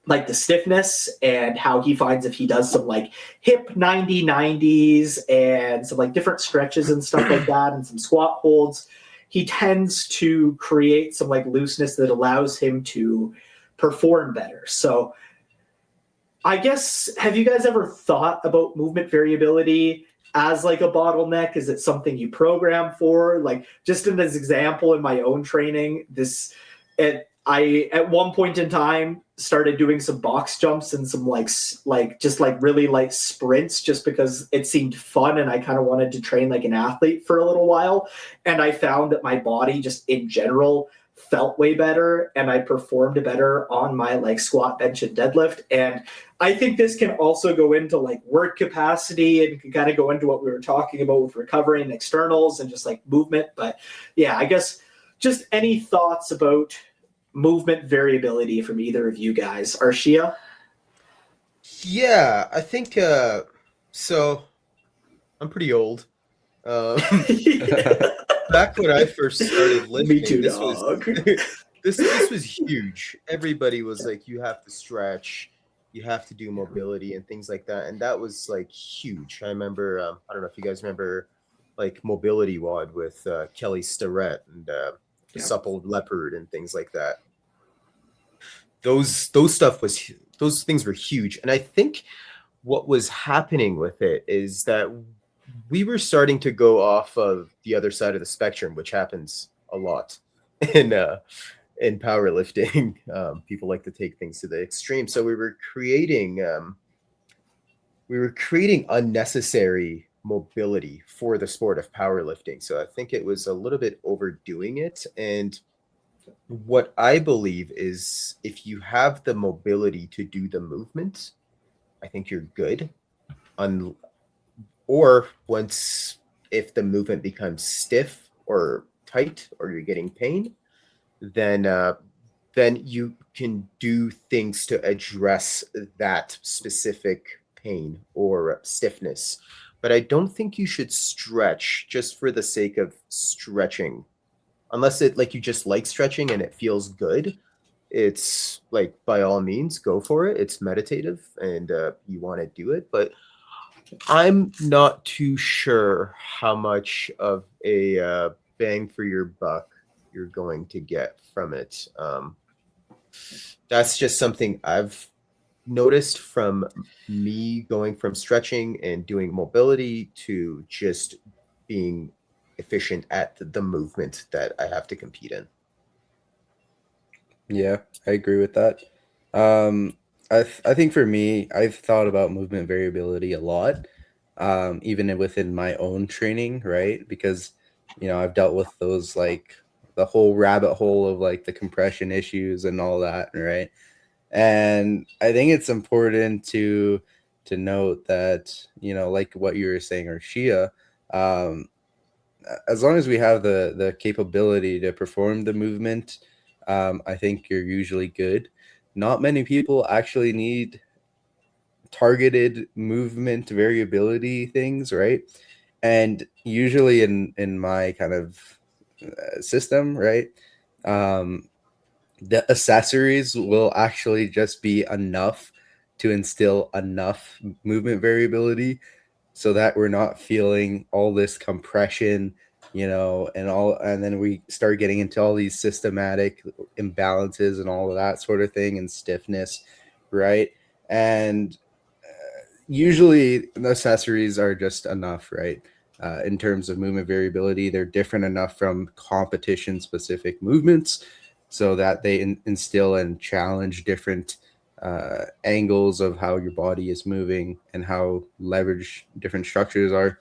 like the stiffness, and how he finds if he does some like hip 90-90s and some like different stretches and stuff like that and some squat holds, he tends to create some like looseness that allows him to perform better. So I guess, have you guys ever thought about movement variability as like a bottleneck? Is it something you program for? Like, just in this example in my own training, I at one point in time started doing some box jumps and some just really light sprints, just because it seemed fun and I kind of wanted to train like an athlete for a little while. And I found that my body just in general felt way better, and I performed better on my like squat, bench, and deadlift. And I think this can also go into like work capacity, and can kind of go into what we were talking about with recovery and externals and just like movement. But yeah, I guess just any thoughts about movement variability from either of you guys? Arshia? Yeah, I think so I'm pretty old. Back when I first started lifting, Me too, this dog. this was huge. Everybody was like, you have to stretch, you have to do mobility and things like that, and that was like huge. I remember I don't know if you guys remember like Mobility WOD with Kelly Starrett and the Supple Leopard and things like that. those things were huge. And I think what was happening with it is that we were starting to go off of the other side of the spectrum, which happens a lot in powerlifting. People like to take things to the extreme. So we were creating unnecessary mobility for the sport of powerlifting. So I think it was a little bit overdoing it. And what I believe is if you have the mobility to do the movement, I think you're good. Or once if the movement becomes stiff or tight or you're getting pain, then you can do things to address that specific pain or stiffness. But I don't think you should stretch just for the sake of stretching, unless it like you just like stretching and it feels good. It's like by all means go for it. It's meditative and you want to do it, but I'm not too sure how much of a bang for your buck you're going to get from it. That's just something I've noticed from me going from stretching and doing mobility to just being efficient at the movement that I have to compete in. Yeah, I agree with that. I think for me, I've thought about movement variability a lot, even within my own training, right? Because I've dealt with those, like the whole rabbit hole of like the compression issues and all that, right? And I think it's important to note that, like what you were saying, Arshia, um, as long as we have the capability to perform the movement, I think you're usually good. Not many people actually need targeted movement variability things, right? And usually in my kind of system, right, um, the accessories will actually just be enough to instill enough movement variability so that we're not feeling all this compression, and then we start getting into all these systematic imbalances and all of that sort of thing and stiffness, right? And usually the accessories are just enough, right? In terms of movement variability, they're different enough from competition specific movements so that they instill and challenge different angles of how your body is moving and how leverage different structures are.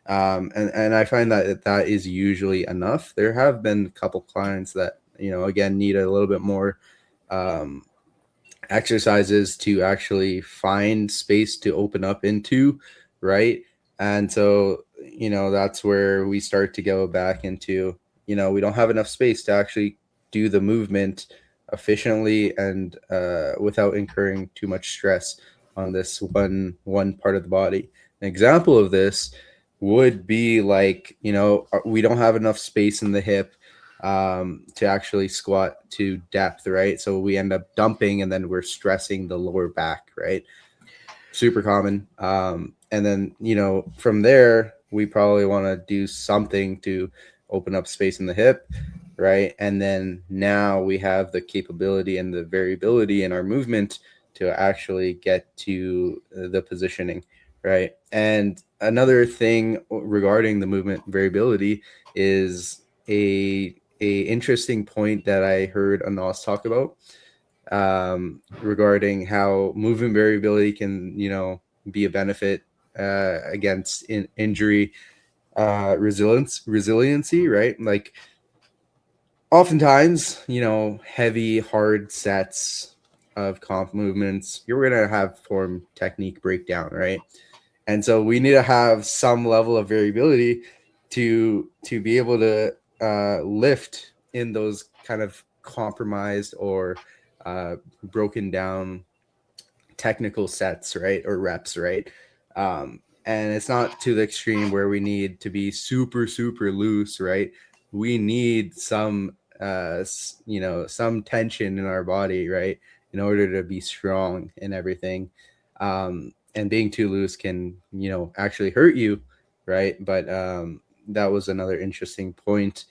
And I find that is usually enough. There have been a couple clients that, again, need a little bit more um, exercises to actually find space to open up into, right? And so, that's where we start to go back into, we don't have enough space to actually do the movement efficiently and without incurring too much stress on this one part of the body. An example of this would be like, we don't have enough space in the hip to actually squat to depth, right? So we end up dumping and then we're stressing the lower back, right? Super common. And then, from there, we probably want to do something to open up space in the hip, right? And then now we have the capability and the variability in our movement to actually get to the positioning, right? And another thing regarding the movement variability is a interesting point that I heard Anas talk about regarding how movement variability can, be a benefit against injury resiliency, right? Like oftentimes, heavy, hard sets of comp movements, you're going to have form technique breakdown, right? And so we need to have some level of variability to be able to lift in those kind of compromised or broken down technical sets, right, or reps, right? And it's not to the extreme where we need to be super loose, right? We need some some tension in our body, right, in order to be strong and everything. And being too loose can actually hurt you, right? But that was another interesting point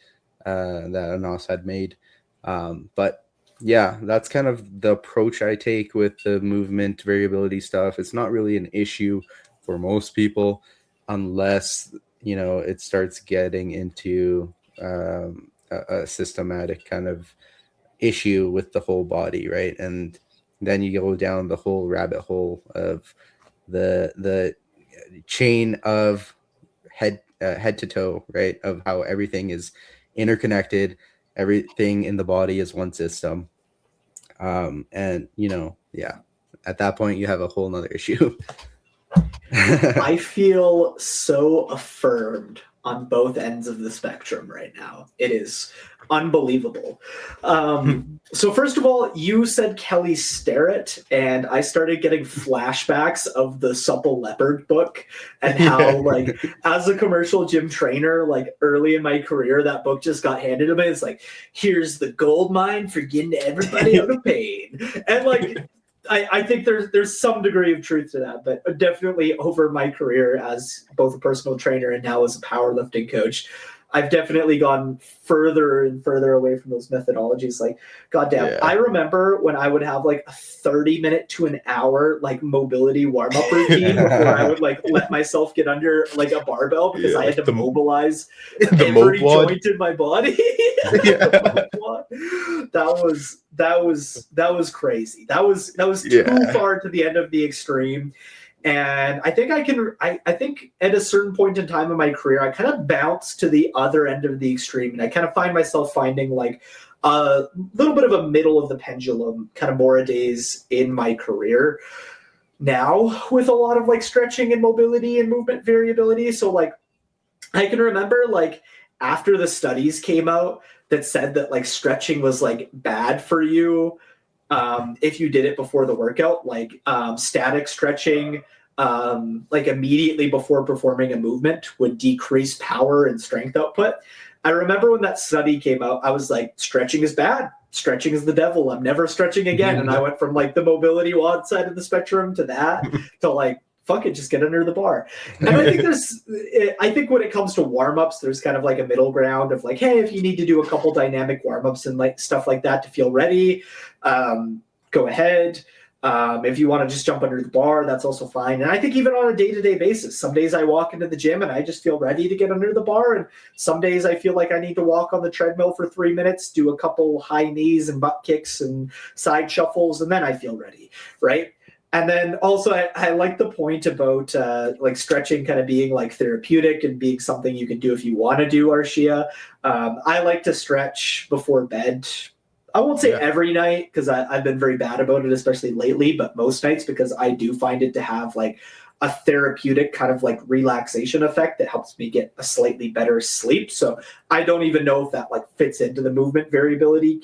that Anas had made. But yeah, that's kind of the approach I take with the movement variability stuff. It's not really an issue for most people unless, you know, it starts getting into a systematic kind of issue with the whole body, right? And then you go down the whole rabbit hole of the chain of head to toe, right? Of how everything is interconnected, everything in the body is one system. And you know, yeah, at that point you have a whole nother issue. I feel so affirmed on both ends of the spectrum right now. It is unbelievable. So first of all, you said Kelly Starrett, and I started getting flashbacks of the Supple Leopard book and how, like, as a commercial gym trainer, like early in my career, that book just got handed to me. It's like, here's the gold mine for getting everybody out of pain. And like, I think there's some degree of truth to that, but definitely over my career as both a personal trainer and now as a powerlifting coach, I've definitely gone further and further away from those methodologies. Like, goddamn, Yeah. I remember when I would have like a 30-minute to an hour like mobility warm-up routine where I would like let myself get under like a barbell because Yeah, I had like to the- mobilize the every Moblod. joint in my body. Yeah. That was crazy. That was too Yeah. far to the end of the extreme. And I think I think at a certain point in time in my career, I kind of bounced to the other end of the extreme. And I kind of find myself finding like a little bit of a middle of the pendulum kind of more days in my career now with a lot of like stretching and mobility and movement variability. So like I can remember like after the studies came out that said that like stretching was like bad for you if you did it before the workout, like static stretching, like immediately before performing a movement would decrease power and strength output. I remember when that study came out, I was like, stretching is bad. Stretching is the devil. I'm never stretching again. And I went from like the mobility WOD side of the spectrum to that to like, fuck it, just get under the bar. And I think when it comes to warm-ups, there's kind of like a middle ground of like, hey, if you need to do a couple dynamic warm-ups and like stuff like that to feel ready, go ahead. If you want to just jump under the bar, that's also fine. And I think even on a day-to-day basis, some days I walk into the gym and I just feel ready to get under the bar. And some days I feel like I need to walk on the treadmill for 3 minutes, do a couple high knees and butt kicks and side shuffles, and then I feel ready, right? And then also I like the point about like stretching kind of being like therapeutic and being something you can do if you want to do, Arshia. I like to stretch before bed. I won't say every night because I've been very bad about it, especially lately, but most nights because I do find it to have like a therapeutic kind of like relaxation effect that helps me get a slightly better sleep. So I don't even know if that like fits into the movement variability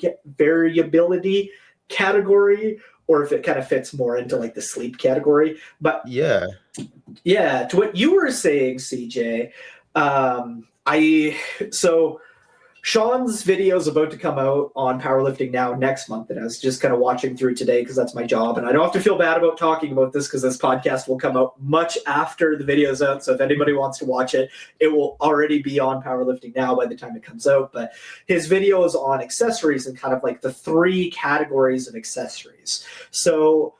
category or if it kind of fits more into like the sleep category. But Yeah. to what you were saying, CJ, so Sean's video is about to come out on Powerlifting Now next month, and I was just kind of watching through today because that's my job, and I don't have to feel bad about talking about this because this podcast will come out much after the video's out, so if anybody wants to watch it, it will already be on Powerlifting Now by the time it comes out. But his video is on accessories and kind of like the 3 categories of accessories. So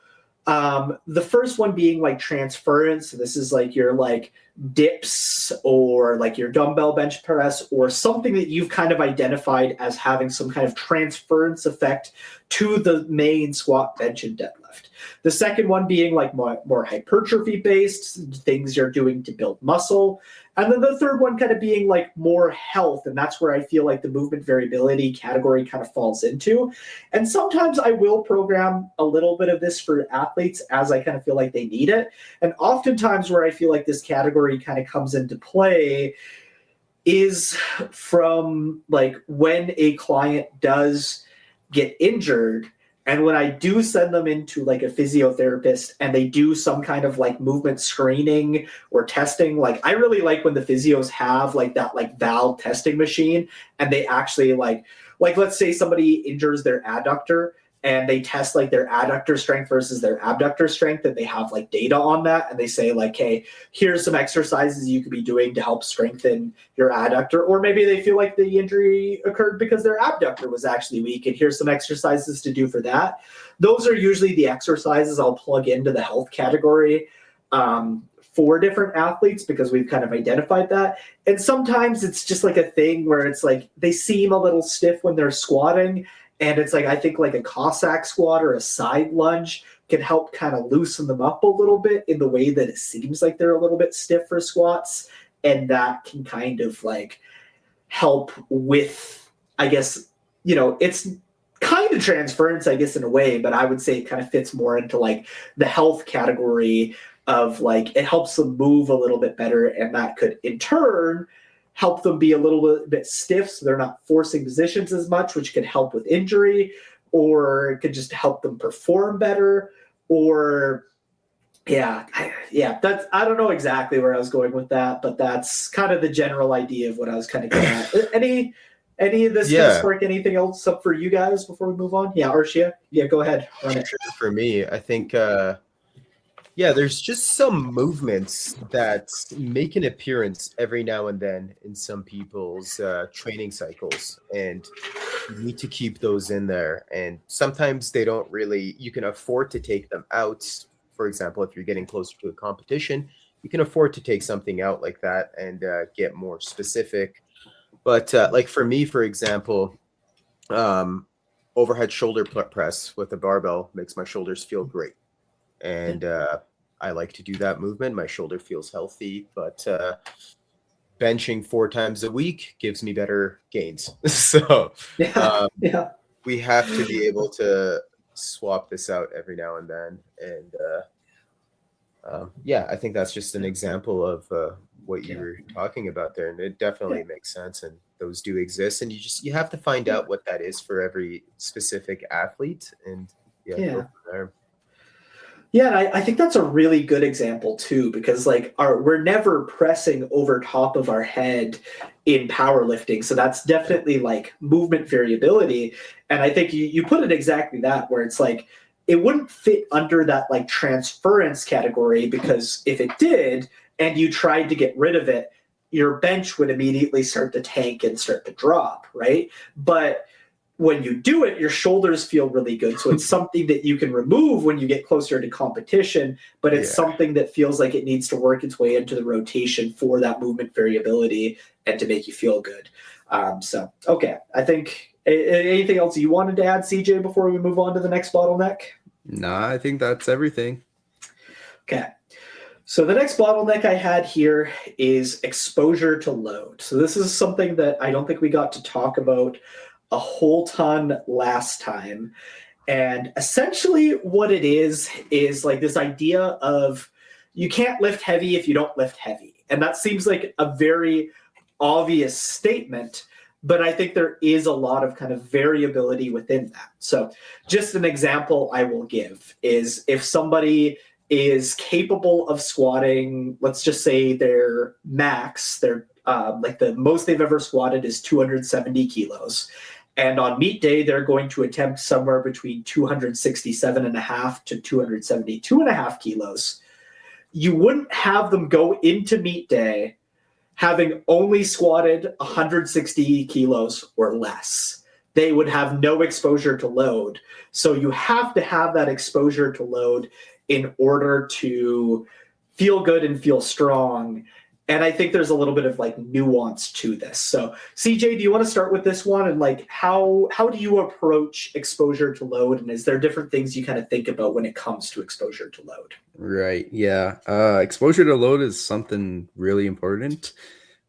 the first one being like transference. This is like your like dips or like your dumbbell bench press or something that you've kind of identified as having some kind of transference effect to the main squat, bench, and deadlift. The second one being like more hypertrophy based, things you're doing to build muscle. And then the third one kind of being like more health. And that's where I feel like the movement variability category kind of falls into. And sometimes I will program a little bit of this for athletes as I kind of feel like they need it. And oftentimes where I feel like this category kind of comes into play is from like when a client does get injured. And when I do send them into like a physiotherapist and they do some kind of like movement screening or testing, like I really like when the physios have like that like valve testing machine and they actually like let's say somebody injures their adductor and they test like their adductor strength versus their abductor strength, and they have like data on that, and they say like, hey, here's some exercises you could be doing to help strengthen your adductor. Or maybe they feel like the injury occurred because their abductor was actually weak, and here's some exercises to do for that. Those are usually the exercises I'll plug into the health category for different athletes, because we've kind of identified that. And sometimes it's just like a thing where it's like they seem a little stiff when they're squatting, and it's like I think like a Cossack squat or a side lunge can help kind of loosen them up a little bit in the way that it seems like they're a little bit stiff for squats, and that can kind of like help with, I guess, it's kind of transference, I guess, in a way, but I would say it kind of fits more into like the health category of like it helps them move a little bit better, and that could in turn help them be a little bit stiff so they're not forcing positions as much, which could help with injury, or it could just help them perform better. Or that's, I don't know exactly where I was going with that, but that's kind of the general idea of what I was kind of getting at. Any of this gonna spark anything else up for you guys before we move on? Yeah, Arshia? Yeah, go ahead. Run it. For me, I think there's just some movements that make an appearance every now and then in some people's training cycles, and you need to keep those in there. And sometimes they don't really, you can afford to take them out. For example, if you're getting closer to a competition, you can afford to take something out like that and get more specific. But like for me, for example, overhead shoulder press with a barbell makes my shoulders feel great. And I like to do that movement. My shoulder feels healthy, but benching 4 times a week gives me better gains. So we have to be able to swap this out every now and then. And I think that's just an example of what you were talking about there. And it definitely makes sense. And those do exist. And you have to find out what that is for every specific athlete. And go from there. Yeah, and I think that's a really good example too, because like we're never pressing over top of our head in powerlifting. So that's definitely like movement variability. And I think you put it exactly that, where it's like it wouldn't fit under that like transference category, because if it did and you tried to get rid of it, your bench would immediately start to tank and start to drop, right? But when you do it, your shoulders feel really good. So it's something that you can remove when you get closer to competition, but it's something that feels like it needs to work its way into the rotation for that movement variability and to make you feel good. Okay. I think anything else you wanted to add, CJ, before we move on to the next bottleneck? Nah, I think that's everything. Okay. So the next bottleneck I had here is exposure to load. So this is something that I don't think we got to talk about a whole ton last time. And essentially what it is like this idea of you can't lift heavy if you don't lift heavy. And that seems like a very obvious statement, but I think there is a lot of kind of variability within that. So just an example I will give is if somebody is capable of squatting, let's just say their max, their like the most they've ever squatted is 270 kilos. And on meet day, they're going to attempt somewhere between 267.5 to 272.5 kilos. You wouldn't have them go into meet day having only squatted 160 kilos or less. They would have no exposure to load. So you have to have that exposure to load in order to feel good and feel strong. And I think there's a little bit of like nuance to this. So CJ, do you want to start with this one? And like, how do you approach exposure to load? And is there different things you kind of think about when it comes to exposure to load? Right. Yeah. Exposure to load is something really important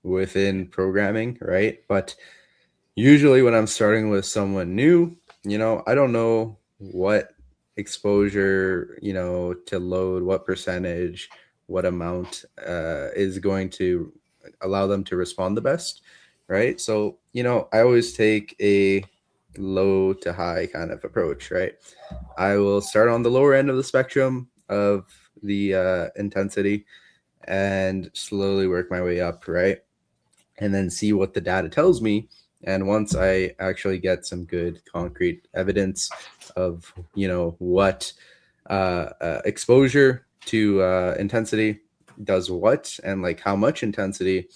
within programming, right? But usually when I'm starting with someone new, I don't know what exposure, to load, what percentage, what amount is going to allow them to respond the best, right? So, I always take a low to high kind of approach, right? I will start on the lower end of the spectrum of the intensity and slowly work my way up, right? And then see what the data tells me And once I actually get some good concrete evidence of, what exposure to intensity does what, and like how much intensity,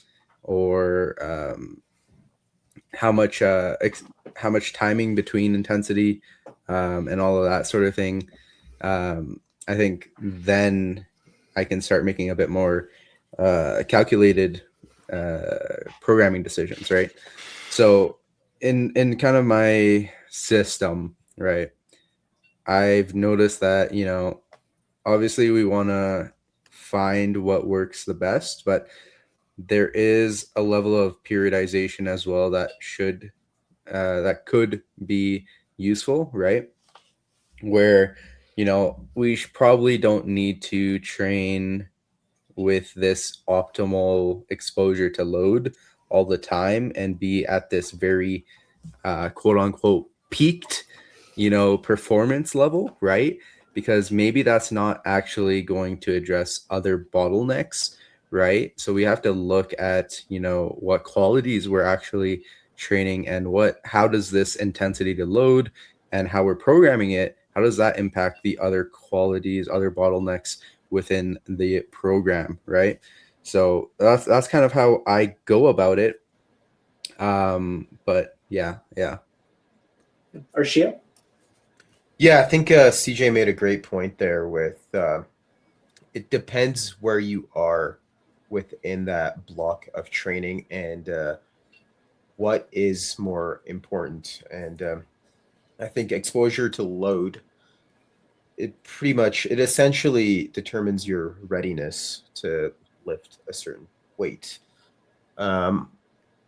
or how much timing between intensity, and all of that sort of thing, I think then I can start making a bit more calculated programming decisions, right? So in kind of my system, right, I've noticed that, obviously we want to find what works the best, but there is a level of periodization as well that could be useful, right? Where, we probably don't need to train with this optimal exposure to load all the time and be at this very quote unquote peaked, performance level, right? Because maybe that's not actually going to address other bottlenecks, right? So we have to look at, what qualities we're actually training, and how does this intensity to load and how we're programming it, how does that impact the other qualities, other bottlenecks within the program, right? So that's kind of how I go about it. But yeah. Arshia? Yeah, I think CJ made a great point there with it depends where you are within that block of training and what is more important. And I think exposure to load, it essentially determines your readiness to lift a certain weight.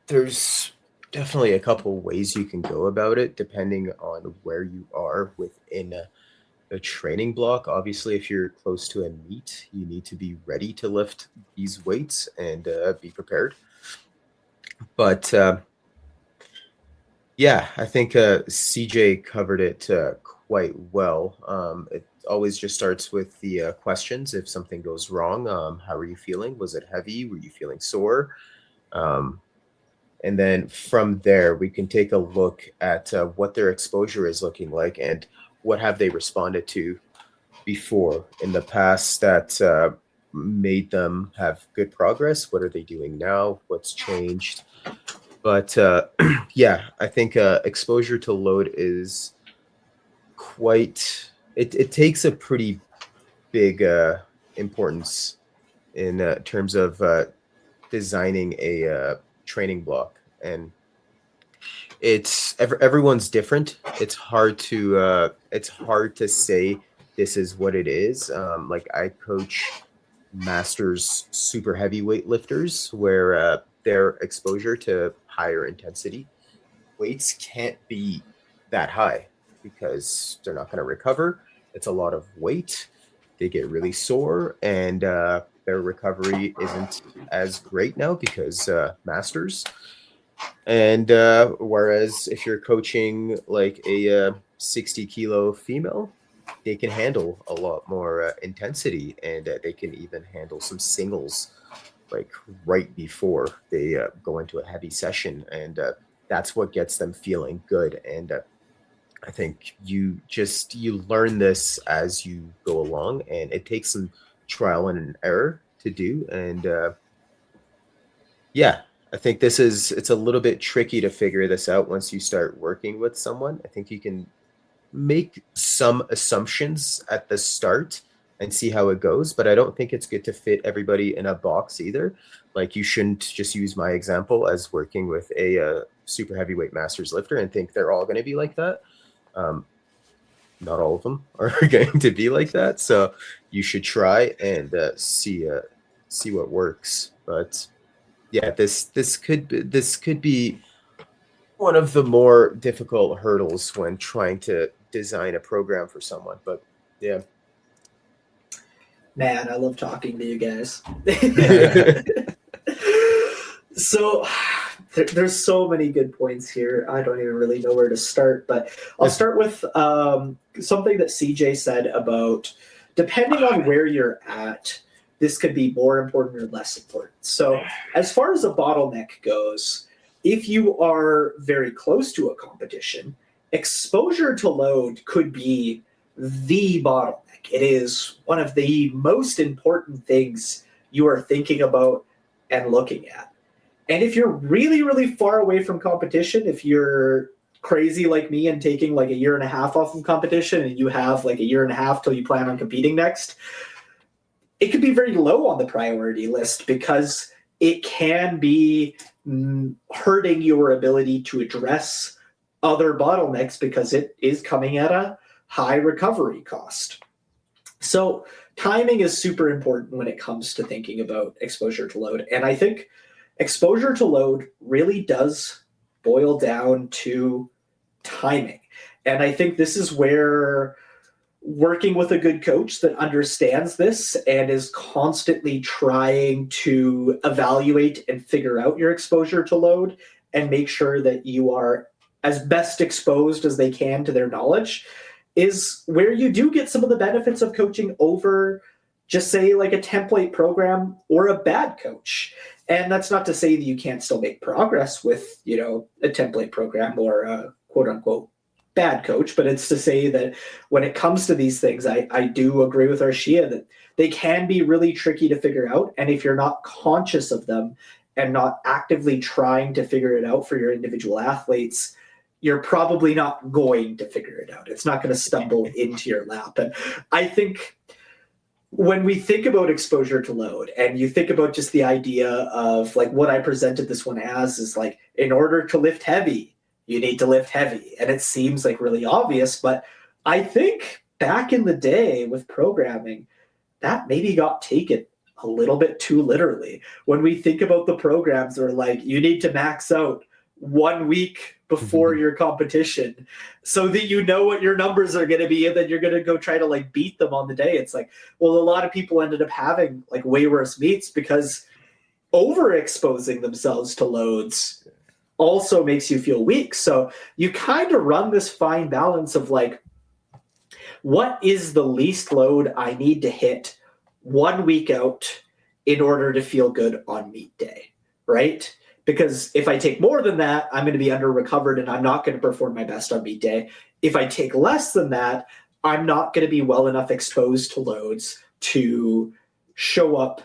There's definitely a couple ways you can go about it depending on where you are within a training block. Obviously, if you're close to a meet, you need to be ready to lift these weights and be prepared. But yeah, I think CJ covered it quite well. It always just starts with the questions. If something goes wrong, how are you feeling? Was it heavy? Were you feeling sore? And then from there, we can take a look at what their exposure is looking like and what have they responded to before in the past that made them have good progress. What are they doing now? What's changed? But yeah, I think exposure to load is it takes a pretty big importance in terms of designing a training block. And everyone's different. It's hard to say this is what it is. Like I coach masters super heavyweight lifters where their exposure to higher intensity weights can't be that high because they're not going to recover. It's a lot of weight. They get really sore, and their recovery isn't as great now because masters. And whereas if you're coaching like a 60-kilo female, they can handle a lot more intensity, and they can even handle some singles like right before they go into a heavy session. And that's what gets them feeling good. And I think you learn this as you go along, and it takes some trial and error to do. And yeah, I think it's a little bit tricky to figure this out once you start working with someone. I think you can make some assumptions at the start and see how it goes, but I don't think it's good to fit everybody in a box either. Like you shouldn't just use my example as working with a super heavyweight masters lifter and think they're all going to be like that. Not all of them are going to be like that. So you should try and see what works. But yeah, this could be one of the more difficult hurdles when trying to design a program for someone. But yeah. Man, I love talking to you guys. So there's so many good points here. I don't even really know where to start, but I'll start with something that CJ said about depending on where you're at, this could be more important or less important. So as far as a bottleneck goes, if you are very close to a competition, exposure to load could be the bottleneck. It is one of the most important things you are thinking about and looking at. And if you're really, really far away from competition, if you're crazy like me and taking like a year and a half off of competition and you have like a year and a half till you plan on competing next, it could be very low on the priority list because it can be hurting your ability to address other bottlenecks because it is coming at a high recovery cost. So timing is super important when it comes to thinking about exposure to load. And I think exposure to load really does boil down to timing. And I think this is where working with a good coach that understands this and is constantly trying to evaluate and figure out your exposure to load and make sure that you are as best exposed as they can to their knowledge is where you do get some of the benefits of coaching over just say like a template program or a bad coach. And that's not to say that you can't still make progress with, you know, a template program or a quote unquote bad coach, but it's to say that when it comes to these things, I do agree with Arshia that they can be really tricky to figure out. And if you're not conscious of them and not actively trying to figure it out for your individual athletes, you're probably not going to figure it out. It's not going to stumble into your lap. And I think when we think about exposure to load and you think about just the idea of like what I presented this one as is like, in order to lift heavy, you need to lift heavy. And it seems like really obvious, but I think back in the day with programming, that maybe got taken a little bit too literally. When we think about the programs that are like, you need to max out 1 week before your competition so that you know what your numbers are going to be and then you're going to go try to like beat them on the day. It's like, well, a lot of people ended up having like way worse meets because overexposing themselves to loads also makes you feel weak. So you kind of run this fine balance of like, what is the least load I need to hit 1 week out in order to feel good on meet day, right? Because if I take more than that, I'm going to be under recovered and I'm not going to perform my best on meet day. If I take less than that, I'm not going to be well enough exposed to loads to show up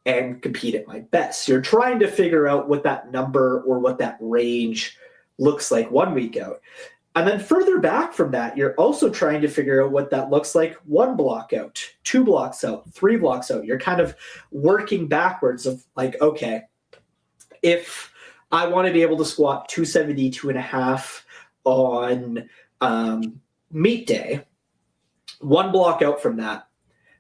and compete at my best. You're trying to figure out what that number or what that range looks like 1 week out. And then further back from that, you're also trying to figure out what that looks like 1 block out, 2 blocks out, 3 blocks out. You're kind of working backwards of like, okay, if I want to be able to squat 272.5 on meet day, 1 block out from that,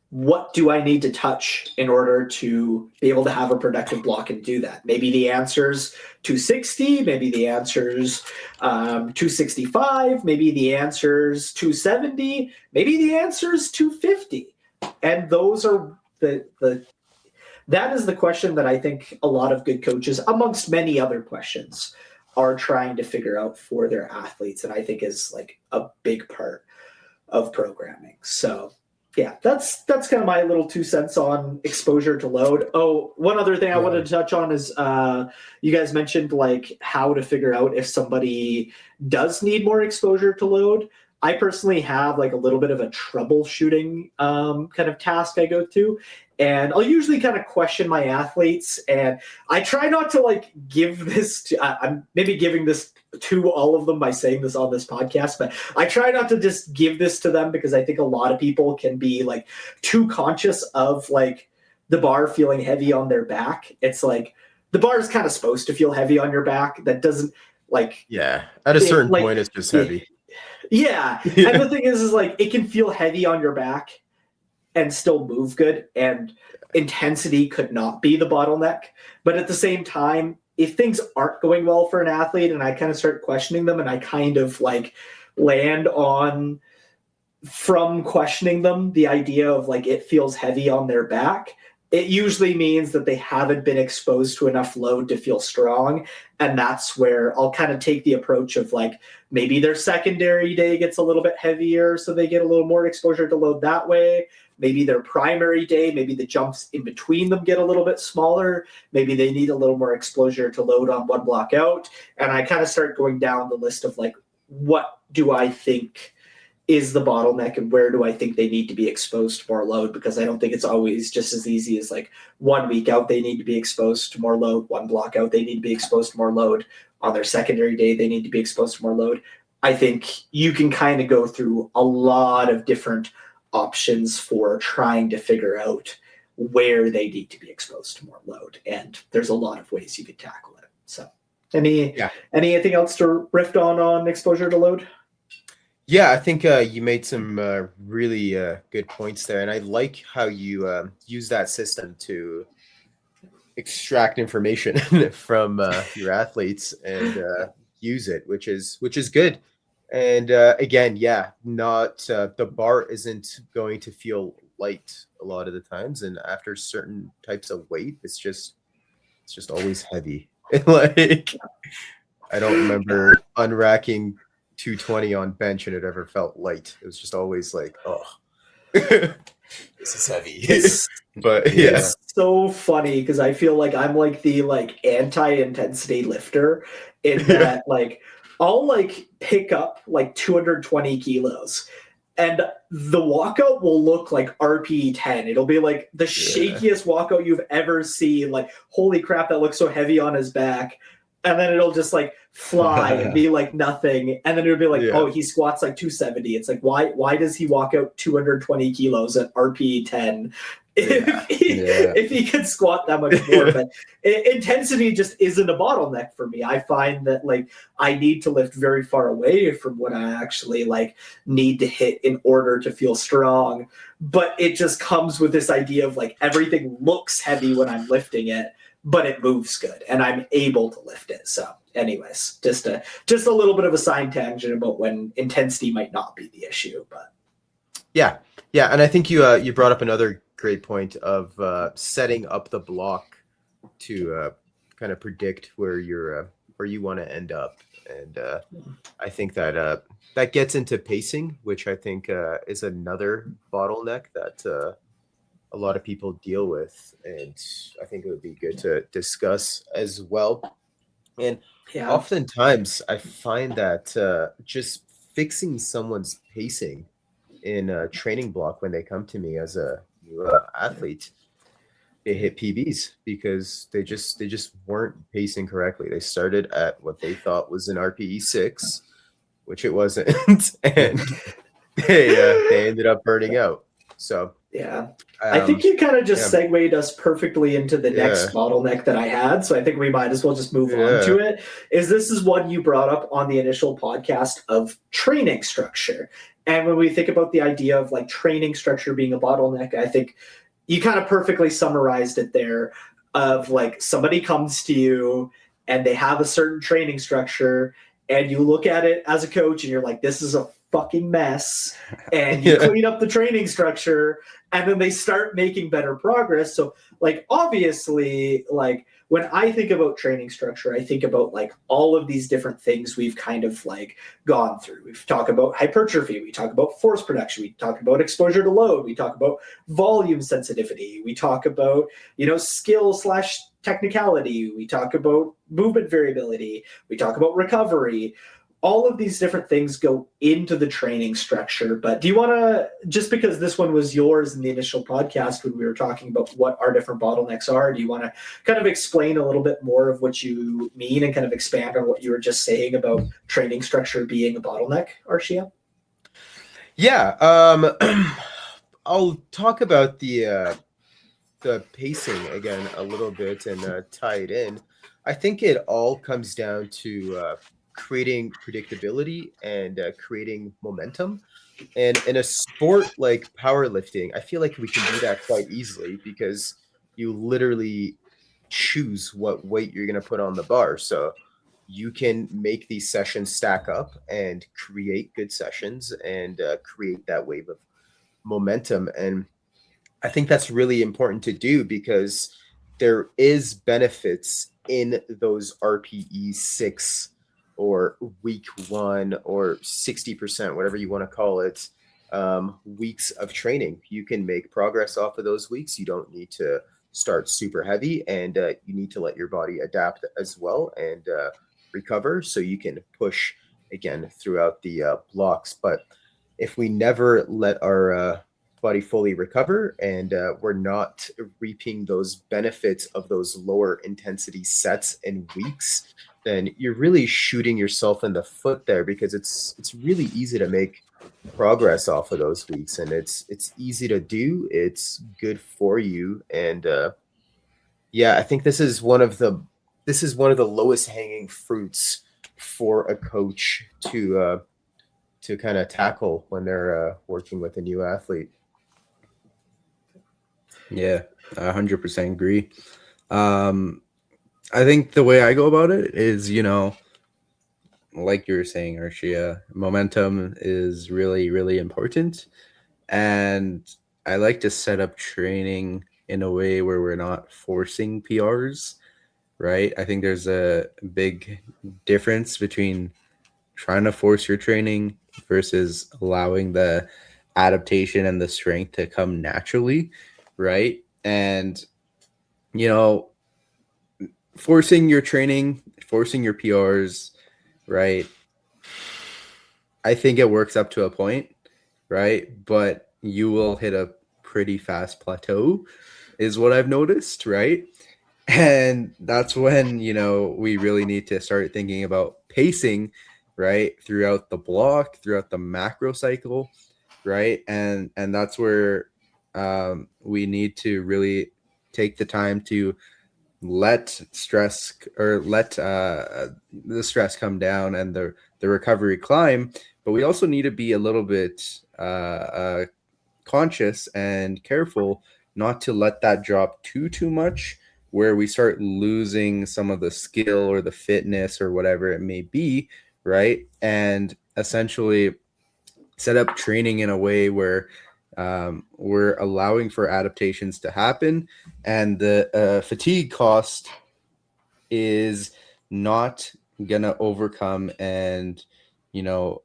what do I need to touch in order to be able to have a productive block and do that? Maybe the answer's 260, maybe the answer's 265, maybe the answer's 270, maybe the answer's 250. And those are that is the question that I think a lot of good coaches, amongst many other questions, are trying to figure out for their athletes, and I think is like a big part of programming. So yeah, that's kind of my little 2 cents on exposure to load. Oh, one other thing I wanted to touch on is you guys mentioned like how to figure out if somebody does need more exposure to load. I personally have like a little bit of a troubleshooting kind of task I go through. And I'll usually kind of question my athletes, and I try not to like give this to, I'm maybe giving this to all of them by saying this on this podcast, but I try not to just give this to them because I think a lot of people can be like too conscious of like the bar feeling heavy on their back. It's like the bar is kind of supposed to feel heavy on your back. That doesn't like, yeah, at a certain point, it's just heavy. Yeah. And the thing is like, it can feel heavy on your back and still move good, and intensity could not be the bottleneck. But at the same time, if things aren't going well for an athlete and I kind of start questioning them and I kind of like land on, from questioning them, the idea of like it feels heavy on their back, it usually means that they haven't been exposed to enough load to feel strong. And that's where I'll kind of take the approach of like, maybe their secondary day gets a little bit heavier, so they get a little more exposure to load that way. Maybe their primary day, maybe the jumps in between them get a little bit smaller. Maybe they need a little more exposure to load on one block out. And I kind of start going down the list of like, what do I think is the bottleneck and where do I think they need to be exposed to more load? Because I don't think it's always just as easy as like 1 week out, they need to be exposed to more load, one block out, they need to be exposed to more load. On their secondary day, they need to be exposed to more load. I think you can kind of go through a lot of different options for trying to figure out where they need to be exposed to more load. And there's a lot of ways you could tackle it. So anything else to riff on exposure to load? Yeah, I think you made some really good points there. And I like how you use that system to extract information from your athletes and use it, which is good. And again, not the bar isn't going to feel light a lot of the times, and after certain types of weight, it's just always heavy. Like I don't remember unracking 220 on bench and it ever felt light. It was just always like, oh, this is heavy. But it's so funny because I feel like I'm like the anti-intensity lifter in that like I'll like pick up like 220 kilos and the walkout will look like RPE 10. It'll be like the shakiest walkout you've ever seen. Like, holy crap, that looks so heavy on his back. And then it'll just like fly and be like nothing. And then it'll be like, oh, he squats like 270. It's like, why does he walk out 220 kilos at RPE 10? If he could squat that much more, but intensity just isn't a bottleneck for me. I find that like I need to lift very far away from what I actually like need to hit in order to feel strong. But it just comes with this idea of like everything looks heavy when I'm lifting it, but it moves good and I'm able to lift it. So anyways, just a little bit of a side tangent about when intensity might not be the issue, but yeah. And I think you brought up another great point of setting up the block to kind of predict where you want to end up. And I think that that gets into pacing, which I think is another bottleneck that a lot of people deal with, and I think it would be good to discuss as well. And oftentimes I find that just fixing someone's pacing in a training block when they come to me as a new athlete, they hit PBs because they just weren't pacing correctly. They started at what they thought was an RPE 6, which it wasn't, and they ended up burning out. So I think you kind of just segued us perfectly into the next bottleneck that I had. So I think we might as well just move on to it. This is one you brought up on the initial podcast of training structure. And when we think about the idea of like training structure being a bottleneck, I think you kind of perfectly summarized it there of like somebody comes to you and they have a certain training structure and you look at it as a coach and you're like, this is a fucking mess, and you clean up the training structure and then they start making better progress. So like obviously like when I think about training structure, I think about like all of these different things we've kind of like gone through. We've talked about hypertrophy, we talk about force production, we talk about exposure to load, we talk about volume sensitivity, we talk about, skill / technicality, we talk about movement variability, we talk about recovery. All of these different things go into the training structure. But do you want to, just because this one was yours in the initial podcast when we were talking about what our different bottlenecks are, do you want to kind of explain a little bit more of what you mean and kind of expand on what you were just saying about training structure being a bottleneck, Arshia? Yeah. I'll talk about the pacing again a little bit and tie it in. I think it all comes down to creating predictability and creating momentum. And in a sport like powerlifting, I feel like we can do that quite easily because you literally choose what weight you're going to put on the bar. So you can make these sessions stack up and create good sessions and create that wave of momentum. And I think that's really important to do because there is benefits in those RPE 6 or week 1 or 60%, whatever you want to call it, weeks of training. You can make progress off of those weeks. You don't need to start super heavy, and you need to let your body adapt as well and recover so you can push again throughout the blocks. But if we never let our body fully recover and we're not reaping those benefits of those lower intensity sets and weeks, then you're really shooting yourself in the foot there, because it's really easy to make progress off of those weeks, and it's easy to do. It's good for you, and yeah, I think this is one of the lowest hanging fruits for a coach to kind of tackle when they're working with a new athlete. Yeah, I 100% agree. I think the way I go about it is, like you were saying, Archie, momentum is really, really important. And I like to set up training in a way where we're not forcing PRs, right? I think there's a big difference between trying to force your training versus allowing the adaptation and the strength to come naturally, right? And, forcing your training, forcing your PRs, right? I think it works up to a point, right? But you will hit a pretty fast plateau, is what I've noticed, right? And that's when, we really need to start thinking about pacing, right? Throughout the block, throughout the macro cycle, right? And that's where we need to really take the time to let stress or let the stress come down and the recovery climb. But we also need to be a little bit conscious and careful not to let that drop too much, where we start losing some of the skill or the fitness or whatever it may be, right? And essentially set up training in a way where we're allowing for adaptations to happen, and the fatigue cost is not gonna overcome and not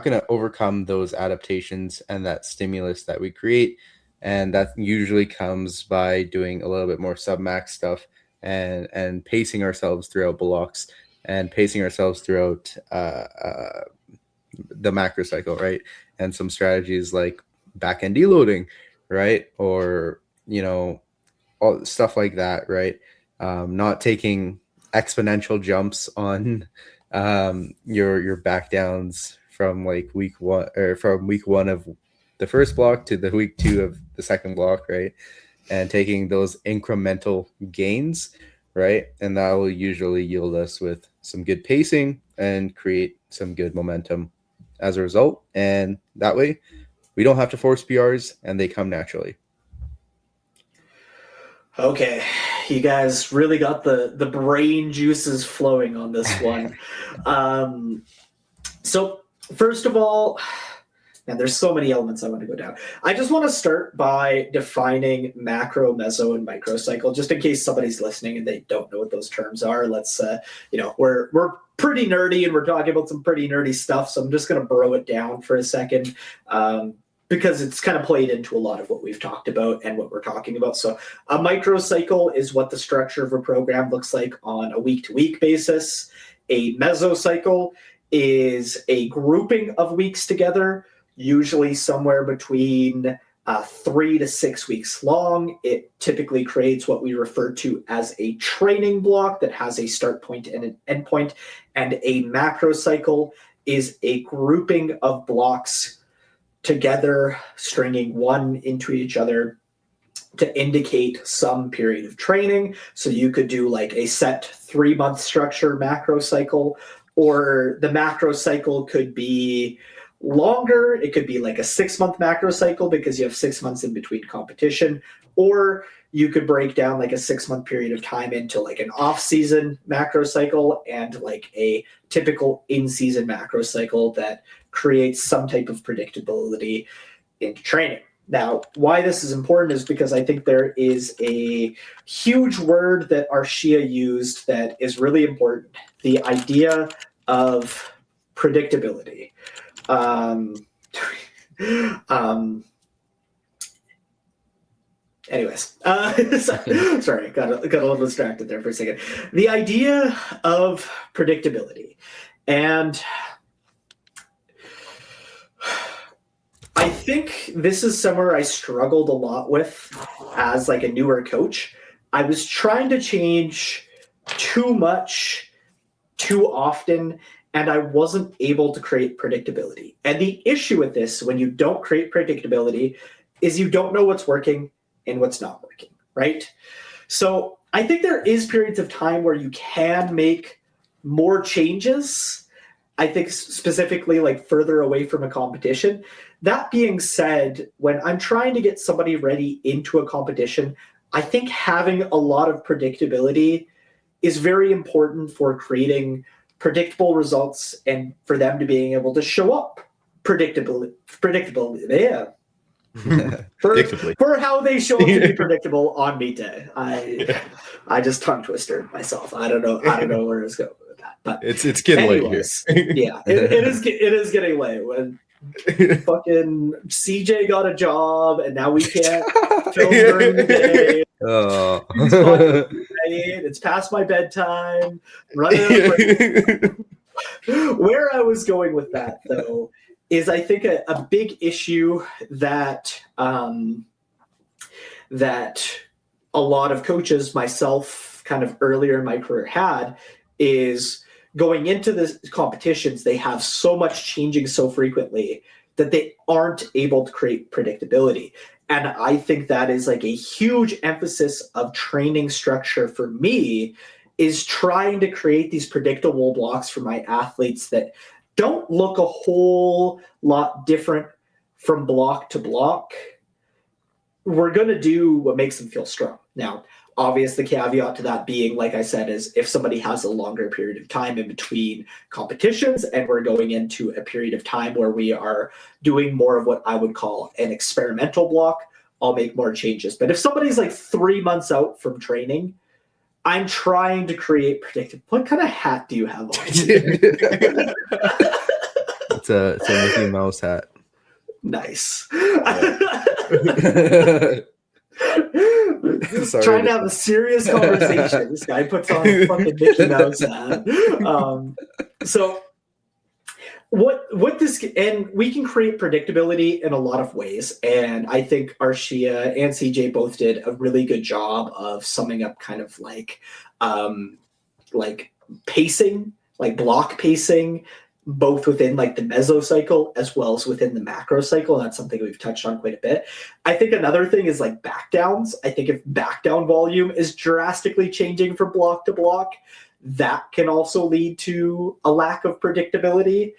gonna overcome those adaptations and that stimulus that we create. And that usually comes by doing a little bit more submax stuff and pacing ourselves throughout blocks and pacing ourselves throughout the macro cycle, right? And some strategies like back end deloading, right? Or, all stuff like that, right? Not taking exponential jumps on your back downs from like week 1 or from week 1 of the first block to the week 2 of the second block, right? And taking those incremental gains, right? And that will usually yield us with some good pacing and create some good momentum as a result. And that way we don't have to force PRs and they come naturally. Okay, you guys really got the brain juices flowing on this one. So first of all, man, there's so many elements I want to go down. I just want to start by defining macro, meso, and microcycle, just in case somebody's listening and they don't know what those terms are. Let's, we're pretty nerdy and we're talking about some pretty nerdy stuff, so I'm just going to bro it down for a second. Because it's kind of played into a lot of what we've talked about and what we're talking about. So a microcycle is what the structure of a program looks like on a week-to-week basis. A mesocycle is a grouping of weeks together, usually somewhere between 3 to 6 weeks long. It typically creates what we refer to as a training block that has a start point and an end point. And a macrocycle is a grouping of blocks together, stringing one into each other to indicate some period of training. So you could do like a set 3-month structure macro cycle, or the macro cycle could be longer. It could be like a 6-month macro cycle because you have 6 months in between competition, or you could break down like a 6-month period of time into like an off-season macro cycle and like a typical in-season macro cycle that creates some type of predictability into training. Now, why this is important is because I think there is a huge word that Arshia used that is really important. The idea of predictability. Anyways, sorry, got a little distracted there for a second. The idea of predictability. And I think this is somewhere I struggled a lot with as like a newer coach. I was trying to change too much, too often, and I wasn't able to create predictability. And the issue with this, when you don't create predictability, is you don't know what's working and what's not working, right? So I think there is periods of time where you can make more changes. I think specifically like further away from a competition. That being said, when I'm trying to get somebody ready into a competition, I think having a lot of predictability is very important for creating predictable results and for them to being able to show up predictably, yeah. for how they show up to be predictable on meet day. I just tongue twisted myself. I don't know where it's going with that. But it's getting late here. Yeah, it is getting late when fucking CJ got a job and now we can't film during the day. Oh. It's past my bedtime. Running Where I was going with that though is I think a big issue that that a lot of coaches, myself kind of earlier in my career had, is going into the competitions, they have so much changing so frequently that they aren't able to create predictability. And I think that is like a huge emphasis of training structure for me, is trying to create these predictable blocks for my athletes that don't look a whole lot different from block to block. We're going to do what makes them feel strong. Now, obvious, the caveat to that being, like I said, is if somebody has a longer period of time in between competitions and we're going into a period of time where we are doing more of what I would call an experimental block, I'll make more changes. But if somebody's like 3 months out from training, I'm trying to create predictive. What kind of hat do you have on? It's a Mickey Mouse hat. Nice. Sorry, trying to have a serious conversation. This guy puts on a fucking Mickey Mouse hat. So what this, and we can create predictability in a lot of ways. And I think Arshia and CJ both did a really good job of summing up kind of like pacing, like block pacing, both within like the mesocycle as well as within the macro cycle. That's something we've touched on quite a bit. I think another thing is like back downs. I think if back down volume is drastically changing from block to block, that can also lead to a lack of predictability.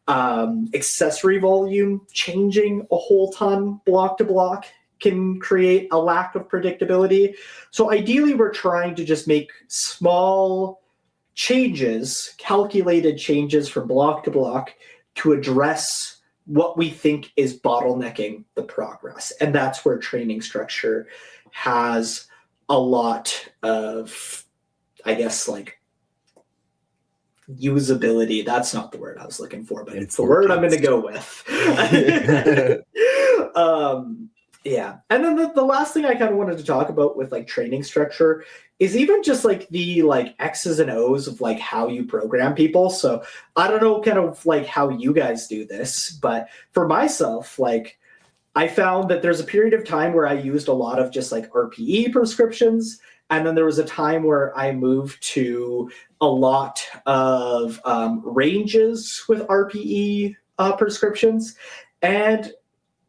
Accessory volume changing a whole ton block to block can create a lack of predictability. So ideally, we're trying to just make small changes, calculated changes from block to block to address what we think is bottlenecking the progress. And that's where training structure has a lot of, I guess, like usability. That's not the word I was looking for, but it's the word I'm going to go with. Yeah. And then the last thing I kind of wanted to talk about with like training structure is even just like the like X's and O's of like how you program people. So I don't know kind of like how you guys do this, but for myself, like I found that there's a period of time where I used a lot of just like RPE prescriptions. And then there was a time where I moved to a lot of ranges with RPE prescriptions. And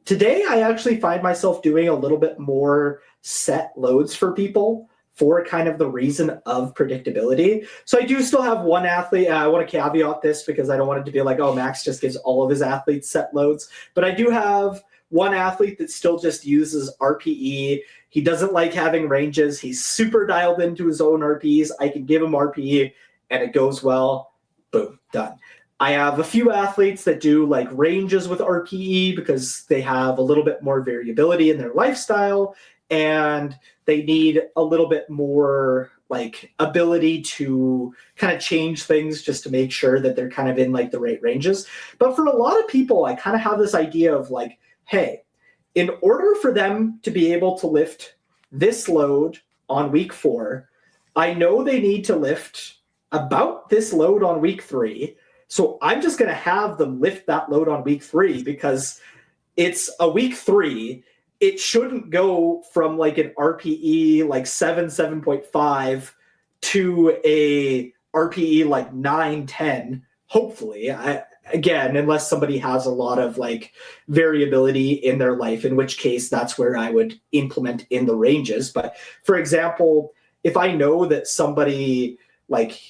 today I actually find myself doing a little bit more set loads for people for kind of the reason of predictability. So I do still have one athlete. I want to caveat this because I don't want it to be like, oh, Max just gives all of his athletes set loads. But I do have one athlete that still just uses RPE. He doesn't like having ranges. He's super dialed into his own RPEs. I can give him RPE and it goes well. Boom, done. I have a few athletes that do like ranges with RPE because they have a little bit more variability in their lifestyle and they need a little bit more like ability to kind of change things just to make sure that they're kind of in like the right ranges. But for a lot of people, I kind of have this idea of like, hey, in order for them to be able to lift this load on week 4, I know they need to lift about this load on week 3. So I'm just going to have them lift that load on week 3 because it's a week 3. It shouldn't go from like an RPE like 7.5 to a RPE like 9-10. Hopefully, again, unless somebody has a lot of like variability in their life, in which case that's where I would implement in the ranges. But for example, if I know that somebody like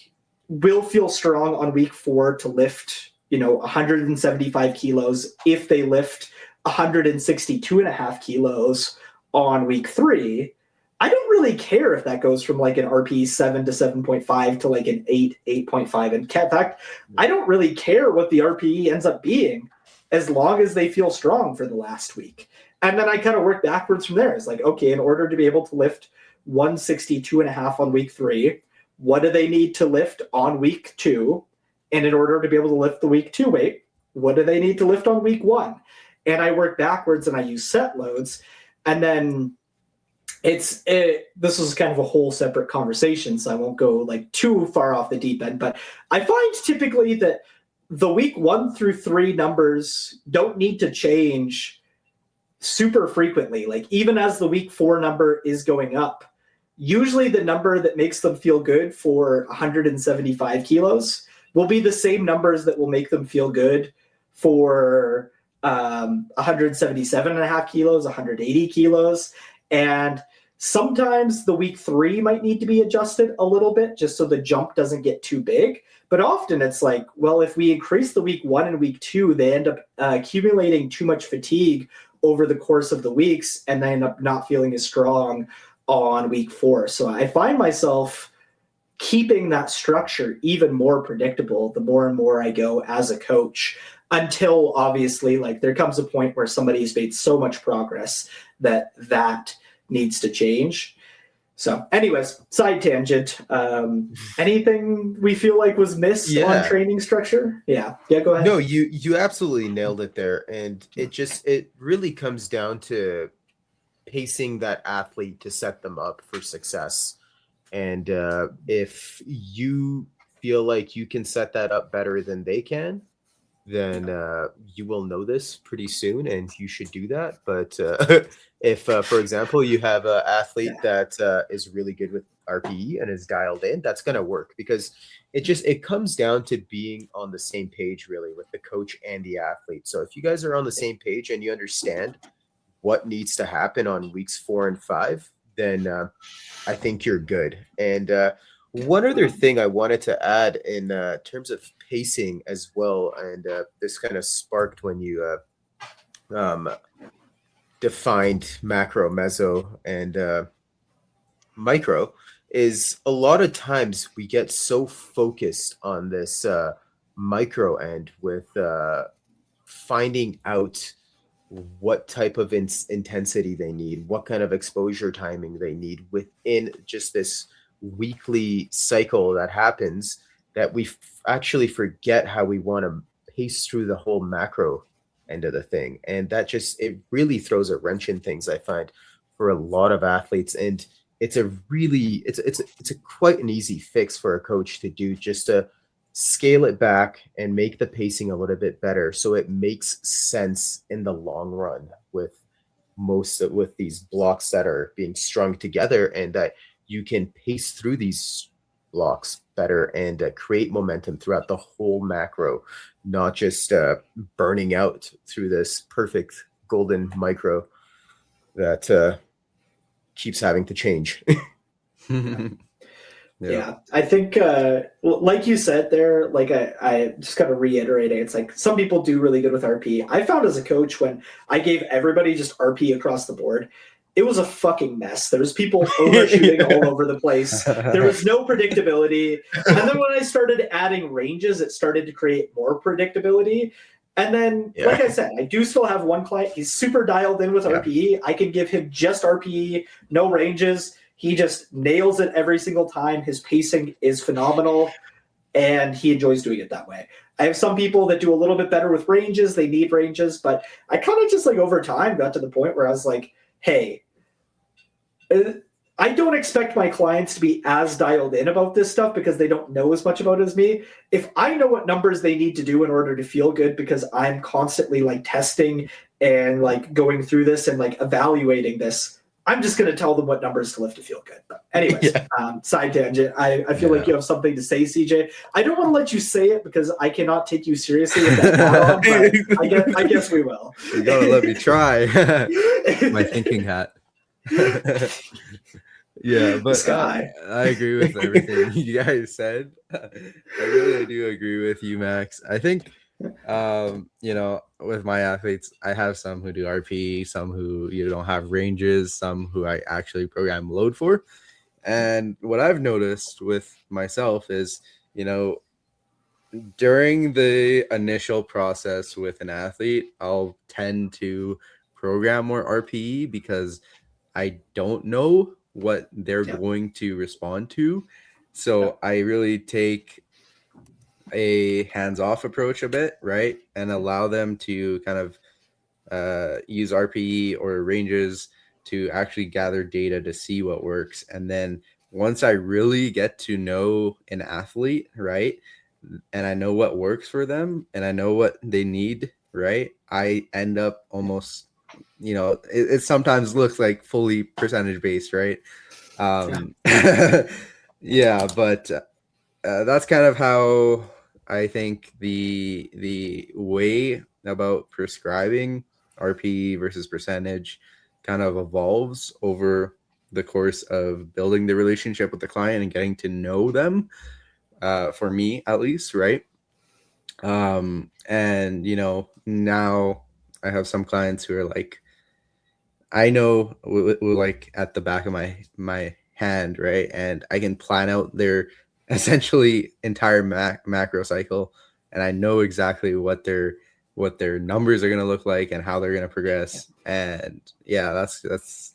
will feel strong on week 4 to lift, 175 kilos if they lift 162.5 kilos on week 3, I don't really care if that goes from like an RP 7 to 7.5 to like an 8.5. And in fact, I don't really care what the RPE ends up being as long as they feel strong for the last week. And then I kind of work backwards from there. It's like, okay, in order to be able to lift 162.5 on week 3, what do they need to lift on week 2? And in order to be able to lift the week 2 weight, what do they need to lift on week 1? And I work backwards and I use set loads. And then this is kind of a whole separate conversation, so I won't go like too far off the deep end. But I find typically that the week 1 through 3 numbers don't need to change super frequently. Like even as the week 4 number is going up, usually the number that makes them feel good for 175 kilos will be the same numbers that will make them feel good for 177.5 kilos, 180 kilos. And sometimes the week 3 might need to be adjusted a little bit just so the jump doesn't get too big. But often it's like, well, if we increase the week 1 and week 2, they end up accumulating too much fatigue over the course of the weeks, and they end up not feeling as strong on week 4. So I find myself keeping that structure even more predictable the more and more I go as a coach, until obviously like there comes a point where somebody's made so much progress that needs to change. So anyways, side tangent. Anything we feel like was missed on training structure? Yeah, go ahead. No, you absolutely nailed it there. And it really comes down to pacing that athlete to set them up for success. And if you feel like you can set that up better than they can, then you will know this pretty soon and you should do that. But if, for example, you have an athlete that is really good with RPE and is dialed in, that's going to work, because it comes down to being on the same page really with the coach and the athlete. So if you guys are on the same page and you understand what needs to happen on weeks 4 and 5, then I think you're good. And one other thing I wanted to add in terms of pacing as well, and this kind of sparked when you defined macro, meso, and micro, is a lot of times we get so focused on this micro end with finding out what type of intensity they need, what kind of exposure timing they need within just this weekly cycle that happens, that we actually forget how we want to pace through the whole macro end of the thing. And that it really throws a wrench in things, I find, for a lot of athletes. And it's a quite an easy fix for a coach to do, just to scale it back and make the pacing a little bit better so it makes sense in the long run with these blocks that are being strung together, and that you can pace through these blocks better and create momentum throughout the whole macro, not just burning out through this perfect golden micro that keeps having to change. Yeah, I think like you said there, like I just got to reiterate it. It's like some people do really good with RP. I found as a coach, when I gave everybody just RP across the board, it was a fucking mess. There was people overshooting all over the place. There was no predictability. And then when I started adding ranges, it started to create more predictability. And then, like I said, I do still have one client. He's super dialed in with RPE. I can give him just RPE, no ranges. He just nails it every single time. His pacing is phenomenal, and he enjoys doing it that way. I have some people that do a little bit better with ranges. They need ranges, but I kind of just like over time got to the point where I was like, hey, I don't expect my clients to be as dialed in about this stuff because they don't know as much about it as me. If I know what numbers they need to do in order to feel good, because I'm constantly like testing and like going through this and like evaluating this, I'm just going to tell them what numbers to lift to feel good. But anyways, side tangent. I feel like you have something to say, CJ. I don't want to let you say it because I cannot take you seriously with that hat on, but I guess we will. You gotta let me try. My thinking hat. Yeah, but I agree with everything you guys said. I really do agree with you, Max. I think with my athletes, I have some who do RP, some who don't have ranges, some who I actually program load for. And what I've noticed with myself is, during the initial process with an athlete, I'll tend to program more RPE because I don't know what they're going to respond to. So I really take a hands-off approach a bit, right? And allow them to kind of use RPE or ranges to actually gather data to see what works. And then once I really get to know an athlete, right, and I know what works for them and I know what they need, right, I end up almost, it sometimes looks like fully percentage based, right? But that's kind of how I think the way about prescribing RPE versus percentage kind of evolves over the course of building the relationship with the client and getting to know them, for me at least, right? And now I have some clients who are like, I know like at the back of my hand, right? And I can plan out their essentially entire macro cycle, and I know exactly what their numbers are going to look like and how they're going to progress. And that's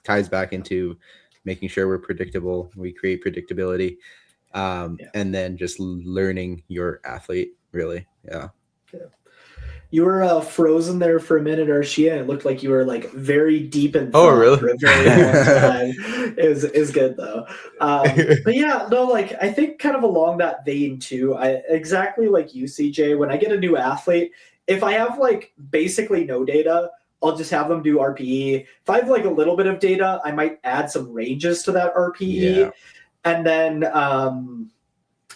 ties back into making sure we're predictable. We create predictability, and then just learning your athlete, really. You were frozen there for a minute, Arshia. It looked like you were like very deep in thought really? for a very long time. Is good though. But yeah, no, like I think kind of along that vein too. Exactly like you, CJ. When I get a new athlete, if I have like basically no data, I'll just have them do RPE. If I have like a little bit of data, I might add some ranges to that RPE, and then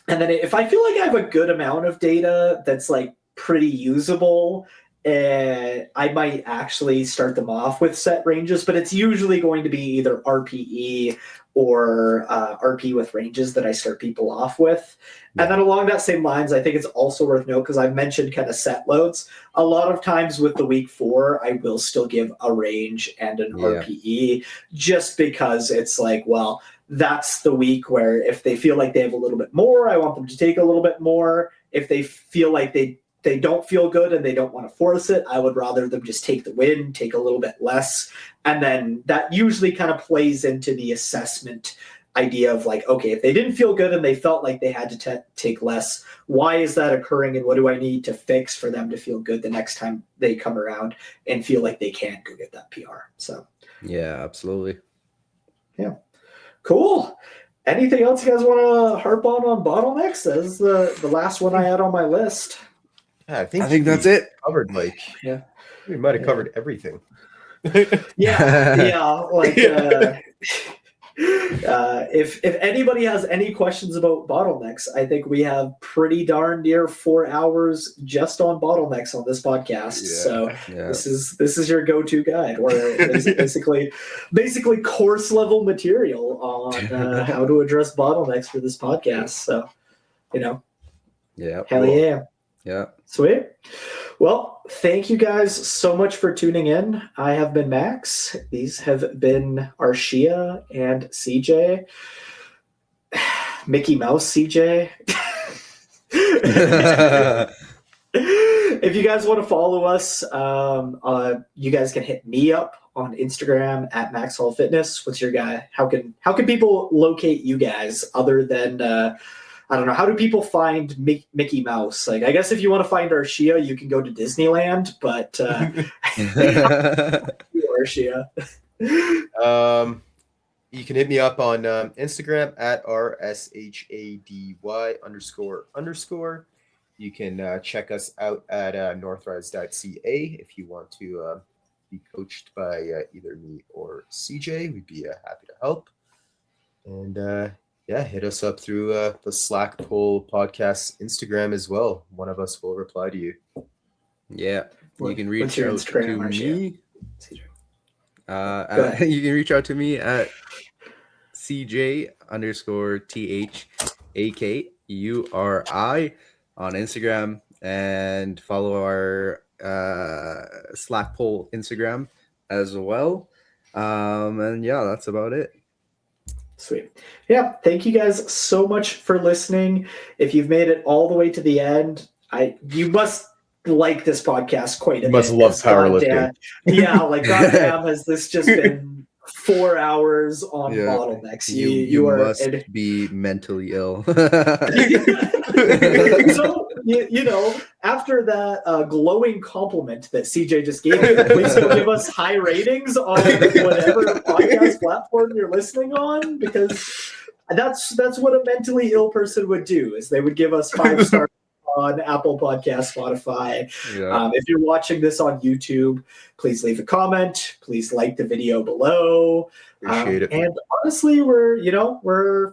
if I feel like I have a good amount of data that's like pretty usable, and I might actually start them off with set ranges, but it's usually going to be either RPE or RP with ranges that I start people off with. And then along that same lines, I think it's also worth note, because I've mentioned kind of set loads. A lot of times with the week 4, I will still give a range and an RPE, just because it's like, well, that's the week where if they feel like they have a little bit more, I want them to take a little bit more. If they feel like they don't feel good and they don't want to force it, I would rather them just take the win, take a little bit less. And then that usually kind of plays into the assessment idea of like, okay, if they didn't feel good and they felt like they had to take less, why is that occurring? And what do I need to fix for them to feel good the next time they come around and feel like they can go get that PR? So, yeah, absolutely. Yeah. Cool. Anything else you guys want to harp on bottlenecks? That is the last one I had on my list. I think that's it. Covered we might have covered everything. Like if anybody has any questions about bottlenecks, I think we have pretty darn near 4 hours just on bottlenecks on this podcast. This is your go-to guide, or basically course level material on how to address bottlenecks for this podcast. So, hell yeah. Yeah. Sweet. Well, thank you guys so much for tuning in. I have been Max. These have been Arshia and CJ. Mickey Mouse CJ. If you guys want to follow us, you guys can hit me up on Instagram at Max Hall Fitness. What's your guy? How can people locate you guys other than I don't know. How do people find Mickey Mouse? Like, I guess if you want to find Arshia, you can go to Disneyland, but Arshia. You can hit me up on Instagram at RSHADY__. You can check us out at northrise.ca if you want to be coached by either me or CJ. We'd be happy to help. And hit us up through the Slack Poll Podcast Instagram as well. One of us will reply to you. Yeah, you can reach your out Instagram, to me. CJ? You can reach out to me at CJ_THAKURI on Instagram, and follow our Slack Poll Instagram as well. And yeah, that's about it. Sweet. Yeah, thank you guys so much for listening. If you've made it all the way to the end, you must like this podcast quite a bit. You must love powerlifting. Goddamn, has this just been 4 hours on bottlenecks? You must be mentally ill. So, after that glowing compliment that CJ just gave me, please go give us high ratings on whatever podcast platform you're listening on, because that's what a mentally ill person would do, is they would give us 5 stars on Apple Podcasts, Spotify. Yeah. If you're watching this on YouTube, please leave a comment. Please like the video below. Appreciate it. And honestly, we're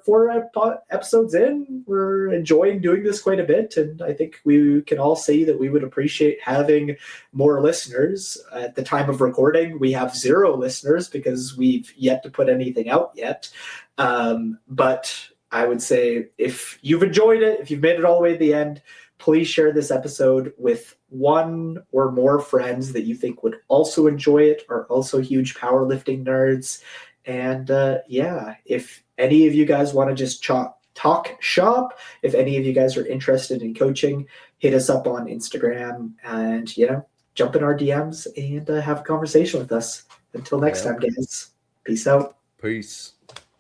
4 episodes in. We're enjoying doing this quite a bit, and I think we can all say that we would appreciate having more listeners. At the time of recording, we have 0 listeners because we've yet to put anything out yet. But I would say if you've enjoyed it, if you've made it all the way to the end, please share this episode with 1 or more friends that you think would also enjoy it, or also huge powerlifting nerds. And if any of you guys want to just talk shop, if any of you guys are interested in coaching, hit us up on Instagram and, jump in our DMs and have a conversation with us. Until next time, guys. Peace out. Peace.